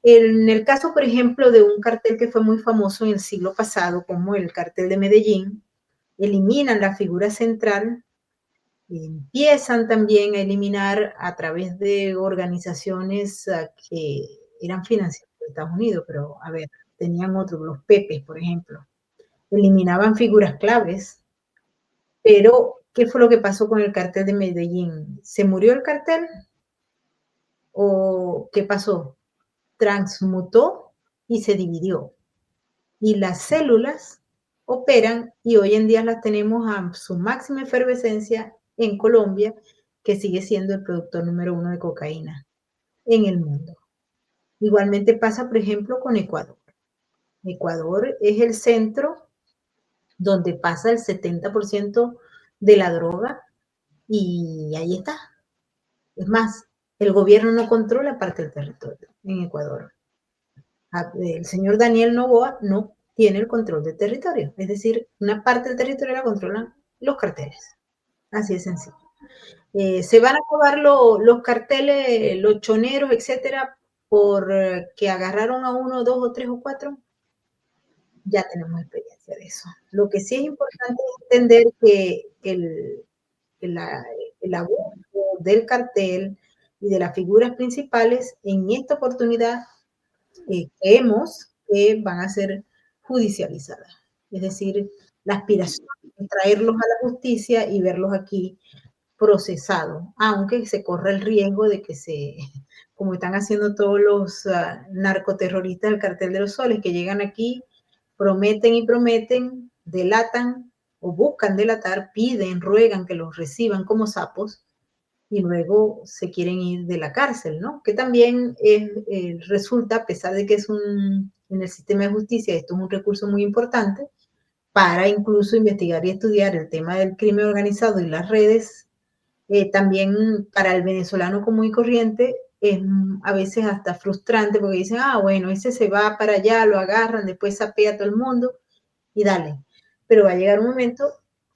En el caso, por ejemplo, de un cartel que fue muy famoso en el siglo pasado, como el cartel de Medellín, eliminan la figura central y empiezan también a eliminar a través de organizaciones que eran financiadas por Estados Unidos, pero a ver, tenían otros, los Pepes, por ejemplo. Eliminaban figuras claves, pero ¿qué fue lo que pasó con el cartel de Medellín? ¿Se murió el cartel o qué pasó? Transmutó y se dividió. Y las células operan y hoy en día las tenemos a su máxima efervescencia en Colombia, que sigue siendo el productor número uno de cocaína en el mundo. Igualmente pasa, por ejemplo, con Ecuador. Ecuador es el centro donde pasa el 70% de la droga y ahí está. Es más, el gobierno no controla parte del territorio en Ecuador. El señor Daniel Noboa no tiene el control del territorio, es decir, una parte del territorio la controlan los carteles, así de sencillo. Se van a acabar los carteles, los choneros, etcétera, por que agarraron a uno, dos o tres o cuatro, ya tenemos experiencia de eso. Lo que sí es importante es entender que la, el abuso del cartel y de las figuras principales en esta oportunidad creemos que van a ser judicializadas. Es decir, la aspiración es traerlos a la justicia y verlos aquí procesados, aunque se corre el riesgo de que se, como están haciendo todos los narcoterroristas del cartel de los soles, que llegan aquí, prometen y prometen, delatan o buscan delatar, piden, ruegan que los reciban como sapos y luego se quieren ir de la cárcel, ¿no? Que también resulta, a pesar de que es en el sistema de justicia, esto es un recurso muy importante para incluso investigar y estudiar el tema del crimen organizado y las redes, también para el venezolano común y corriente es a veces hasta frustrante porque dicen, ah, bueno, ese se va para allá, lo agarran, después sapea a todo el mundo y dale. Pero va a llegar un momento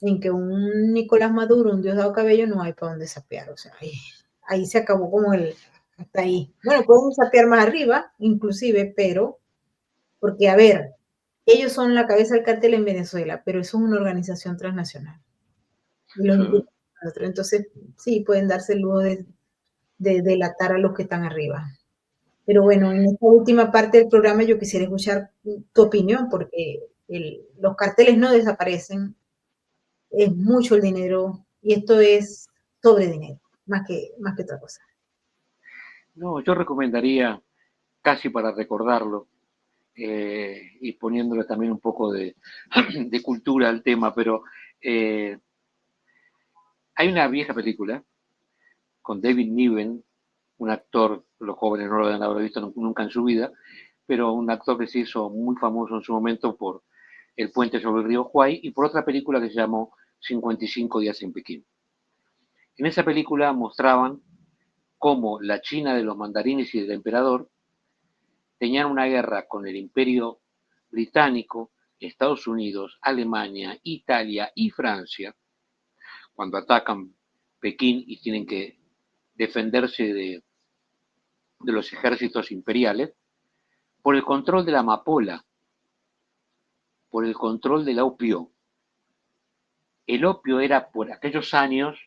en que un Nicolás Maduro, un Diosdado Cabello, no hay para dónde sapear. O sea, ahí se acabó como hasta ahí. Bueno, pueden sapear más arriba, inclusive, pero, porque a ver, ellos son la cabeza del cartel en Venezuela, pero eso es una organización transnacional. Y los Sí. entonces, sí, pueden darse el lujo de delatar a los que están arriba. Pero bueno, en esta última parte del programa yo quisiera escuchar tu opinión, porque los carteles no desaparecen, es mucho el dinero y esto es sobre dinero, más que otra cosa. No, yo recomendaría, casi para recordarlo, y poniéndole también un poco de, de cultura al tema, pero hay una vieja película con David Niven, un actor, los jóvenes no lo han haber visto nunca en su vida, pero un actor que se hizo muy famoso en su momento por El puente sobre el río Huay y por otra película que se llamó 55 días en Pekín. En esa película mostraban cómo la China de los mandarines y del emperador tenían una guerra con el imperio británico, Estados Unidos, Alemania, Italia y Francia, cuando atacan Pekín y tienen que defenderse de los ejércitos imperiales, por el control de la amapola, por el control del opio. El opio era por aquellos años,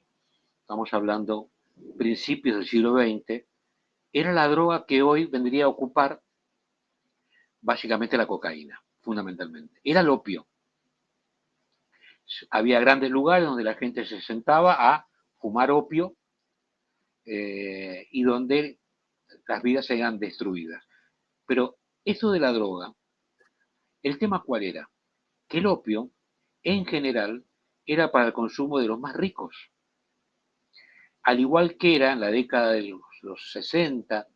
estamos hablando principios del siglo XX, era la droga que hoy vendría a ocupar básicamente la cocaína, fundamentalmente. Era el opio. había grandes lugares donde la gente se sentaba a fumar opio y donde las vidas se eran destruidas. Pero eso de la droga, ¿el tema cuál era? Que el opio, en general, era para el consumo de los más ricos. Al igual que era en la década de los 60,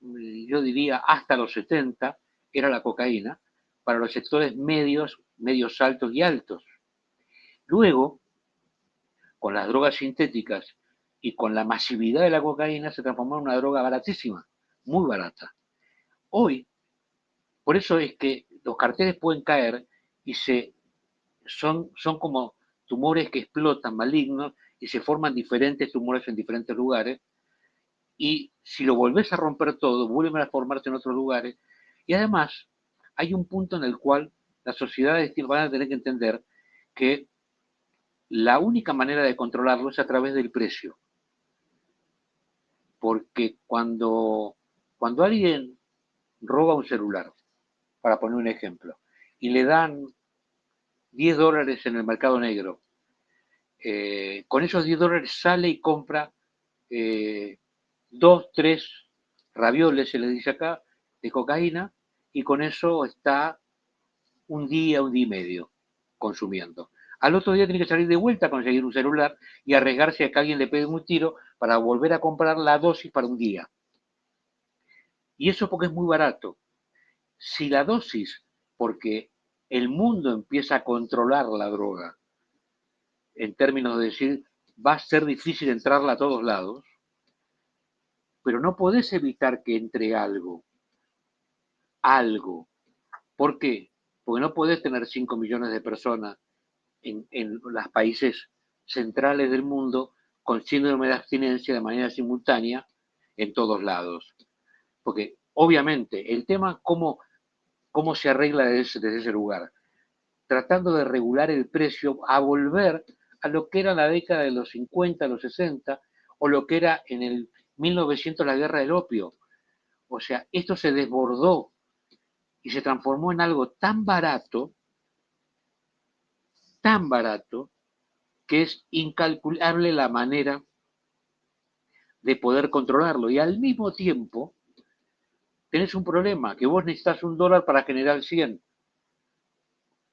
yo diría hasta los 70, era la cocaína para los sectores medios, medios altos y altos. Luego, con las drogas sintéticas y con la masividad de la cocaína, se transformó en una droga baratísima, muy barata. Hoy, por eso es que los carteles pueden caer y son como tumores que explotan malignos y se forman diferentes tumores en diferentes lugares. Y si lo volvés a romper todo, vuelven a formarse en otros lugares. Y además, hay un punto en el cual las sociedades van a tener que entender que la única manera de controlarlo es a través del precio. Porque cuando alguien roba un celular, para poner un ejemplo, y le dan $10 en el mercado negro, con esos $10 sale y compra 2, 3 ravioles, se les dice acá, de cocaína, y con eso está un día y medio consumiendo. Al otro día tiene que salir de vuelta a conseguir un celular y arriesgarse a que alguien le pegue un tiro para volver a comprar la dosis para un día. Y eso porque es muy barato. Si la dosis, porque el mundo empieza a controlar la droga, en términos de decir, va a ser difícil entrarla a todos lados, pero no podés evitar que entre algo. Algo. ¿Por qué? Porque no podés tener 5 millones de personas en los países centrales del mundo con síndrome de abstinencia de manera simultánea en todos lados. Porque obviamente el tema cómo se arregla desde ese lugar, tratando de regular el precio a volver a lo que era la década de los 50, los 60, o lo que era en el 1900 la guerra del opio. O sea, esto se desbordó y se transformó en algo tan barato, que es incalculable la manera de poder controlarlo. Y al mismo tiempo, tenés un problema, que vos necesitas $1 para generar 100.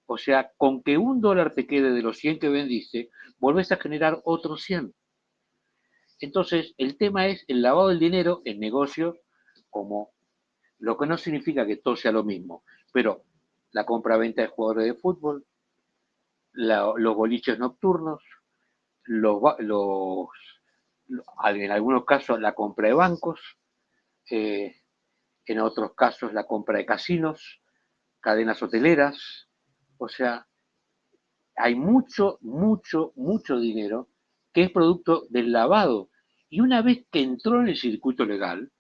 O sea, con que $1 te quede de los 100 que vendiste, volvés a generar otros 100. Entonces, el tema es el lavado del dinero en negocios, como lo que no significa que todo sea lo mismo, pero la compra-venta de jugadores de fútbol, los boliches nocturnos, los, en algunos casos la compra de bancos, eh, en otros casos la compra de casinos, cadenas hoteleras, o sea, hay mucho dinero que es producto del lavado. Y una vez que entró en el circuito legal,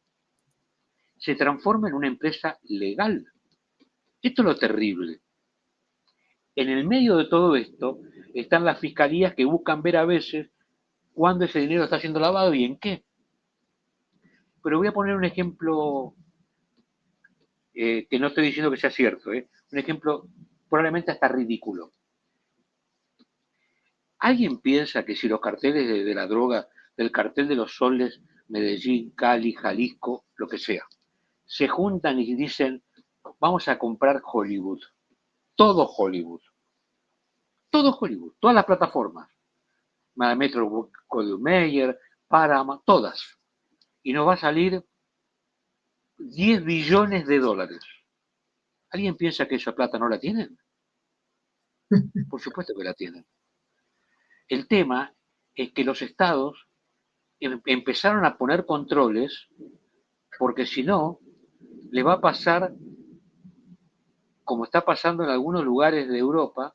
se transforma en una empresa legal. Esto es lo terrible. En el medio de todo esto están las fiscalías que buscan ver a veces cuándo ese dinero está siendo lavado y en qué. Pero voy a poner un ejemplo que no estoy diciendo que sea cierto, un ejemplo probablemente hasta ridículo. ¿Alguien piensa que si los carteles de la droga, del cartel de los soles, Medellín, Cali, Jalisco, lo que sea, se juntan y dicen, vamos a comprar Hollywood, todo Hollywood, todo Hollywood, todas las plataformas, Metro Goldwyn Mayer, Paramount, todas, y nos va a salir 10 billones de dólares? ¿Alguien piensa que esa plata no la tienen? Por supuesto que la tienen. El tema es que los estados empezaron a poner controles porque si no, le va a pasar como está pasando en algunos lugares de Europa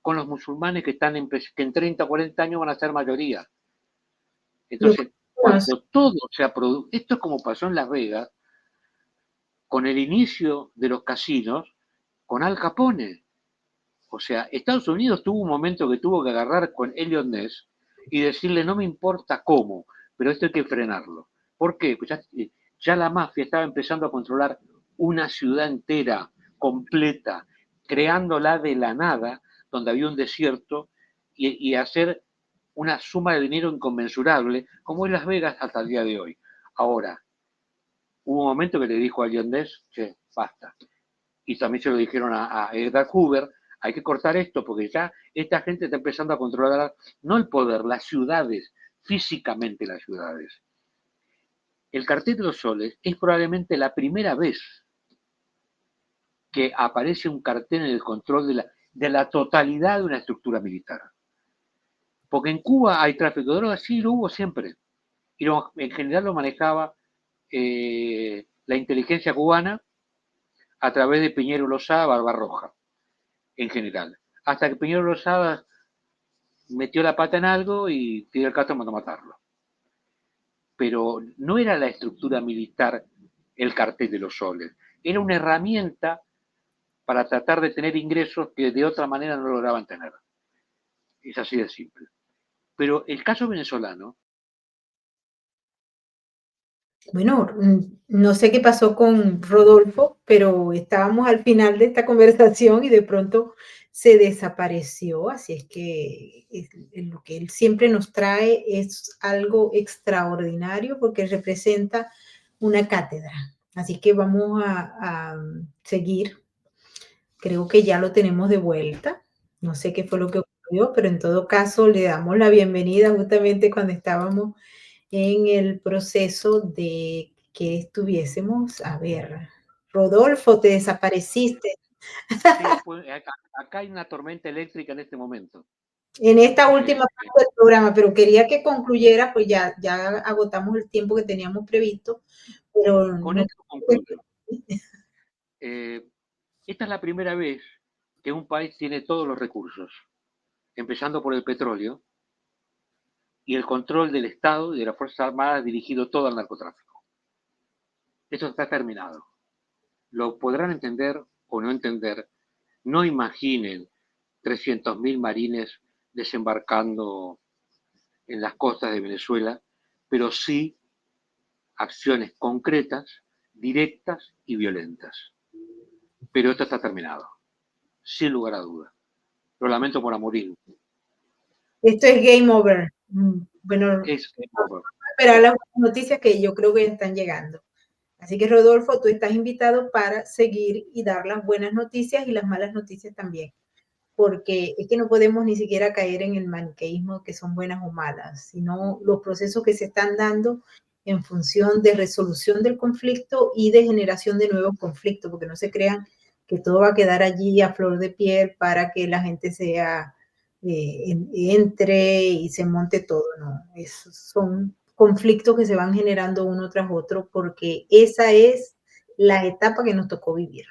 con los musulmanes que en 30 o 40 años van a ser mayoría. Lo Entonces, que cuando todo se ha producido, esto es como pasó en Las Vegas, con el inicio de los casinos, con Al Capone. O sea, Estados Unidos tuvo un momento que tuvo que agarrar con Elliot Ness y decirle, no me importa cómo, pero esto hay que frenarlo. ¿Por qué? Pues ya la mafia estaba empezando a controlar una ciudad entera, completa, creándola de la nada, donde había un desierto, y hacer una suma de dinero inconmensurable, como es Las Vegas hasta el día de hoy. Ahora, hubo un momento que le dijo a John Dess, che, basta. Y también se lo dijeron a Edgar Hoover, hay que cortar esto porque ya esta gente está empezando a controlar, no el poder, las ciudades, físicamente las ciudades. El Cartel de los Soles es probablemente la primera vez que aparece un cartel en el control de la totalidad de una estructura militar. Porque en Cuba hay tráfico de drogas, sí, lo hubo siempre. Y en general lo manejaba la inteligencia cubana a través de Piñero Lozada, Barbarroja, en general. Hasta que Piñero Lozada metió la pata en algo y Fidel Castro mandó a matarlo. Pero no era la estructura militar el Cartel de los Soles, era una herramienta para tratar de tener ingresos que de otra manera no lograban tener. Es así de simple. Pero el caso venezolano... Bueno, no sé qué pasó con Rodolfo, pero estábamos al final de esta conversación y de pronto se desapareció, así es que lo que él siempre nos trae es algo extraordinario porque representa una cátedra. Así que vamos a seguir. Creo que ya lo tenemos de vuelta. No sé qué fue lo que ocurrió, pero en todo caso le damos la bienvenida justamente cuando estábamos en el proceso de que estuviésemos, a ver, Rodolfo, te desapareciste. Sí, pues acá hay una tormenta eléctrica en este momento. En esta última parte del programa, pero quería que concluyera, pues ya agotamos el tiempo que teníamos previsto, pero con no. esto concluyo. Esta es la primera vez que un país tiene todos los recursos, empezando por el petróleo, y el control del Estado y de las Fuerzas Armadas dirigido todo al narcotráfico. Eso está terminado. Lo podrán entender o no entender. No imaginen 300.000 marines desembarcando en las costas de Venezuela, pero sí acciones concretas, directas y violentas. Pero esto está terminado, sin lugar a duda. Lo lamento por Amorín. Esto es game over. Bueno, Es game over. esperar las noticias que yo creo que están llegando. Así que Rodolfo, tú estás invitado para seguir y dar las buenas noticias y las malas noticias también, porque es que no podemos ni siquiera caer en el maniqueísmo que son buenas o malas, sino los procesos que se están dando en función de resolución del conflicto y de generación de nuevos conflictos, porque no se crean que todo va a quedar allí a flor de piel para que la gente sea entre y se monte todo, no, esos son conflictos que se van generando uno tras otro porque esa es la etapa que nos tocó vivir.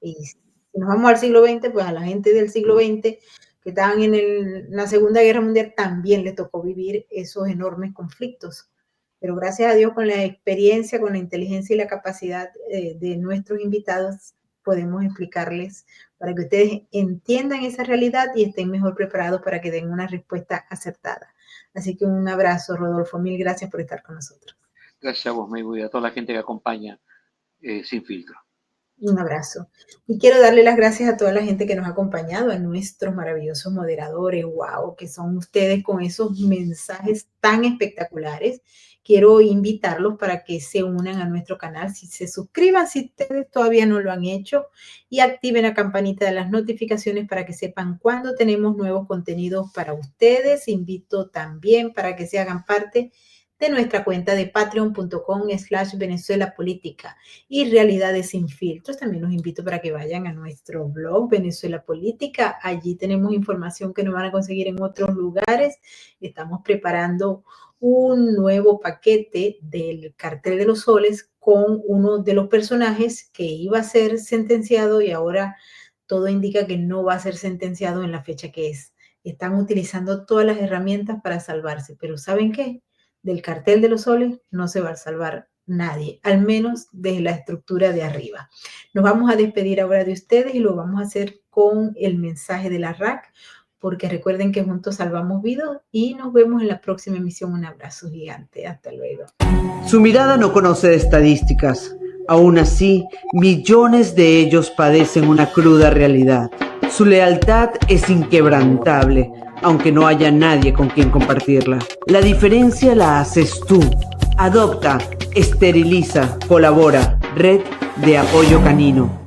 Y si nos vamos al siglo XX, pues a la gente del siglo XX que estaban en la Segunda Guerra Mundial también les tocó vivir esos enormes conflictos. Pero gracias a Dios, con la experiencia, con la inteligencia y la capacidad de nuestros invitados, podemos explicarles para que ustedes entiendan esa realidad y estén mejor preparados para que den una respuesta acertada. Así que un abrazo, Rodolfo. Mil gracias por estar con nosotros. Gracias a vos, Maywood, y a toda la gente que acompaña Sin Filtro. Un abrazo. Y quiero darle las gracias a toda la gente que nos ha acompañado, a nuestros maravillosos moderadores, wow, que son ustedes con esos mensajes tan espectaculares. Quiero invitarlos para que se unan a nuestro canal, si se suscriban, si ustedes todavía no lo han hecho, y activen la campanita de las notificaciones para que sepan cuando tenemos nuevos contenidos para ustedes. Invito también para que se hagan parte de nuestra cuenta de patreon.com/Venezuela Política y Realidades Sin Filtros. También los invito para que vayan a nuestro blog Venezuela Política. Allí tenemos información que no van a conseguir en otros lugares. Estamos preparando un nuevo paquete del Cartel de los Soles con uno de los personajes que iba a ser sentenciado y ahora todo indica que no va a ser sentenciado en la fecha que es. Están utilizando todas las herramientas para salvarse, pero ¿saben qué? Del Cartel de los Soles no se va a salvar nadie, al menos desde la estructura de arriba. Nos vamos a despedir ahora de ustedes y lo vamos a hacer con el mensaje de la RAC, porque recuerden que juntos salvamos vidas y nos vemos en la próxima emisión. Un abrazo gigante. Hasta luego. Su mirada no conoce de estadísticas. Aún así, millones de ellos padecen una cruda realidad. Su lealtad es inquebrantable, aunque no haya nadie con quien compartirla. La diferencia la haces tú. Adopta, esteriliza, colabora. Red de Apoyo Canino.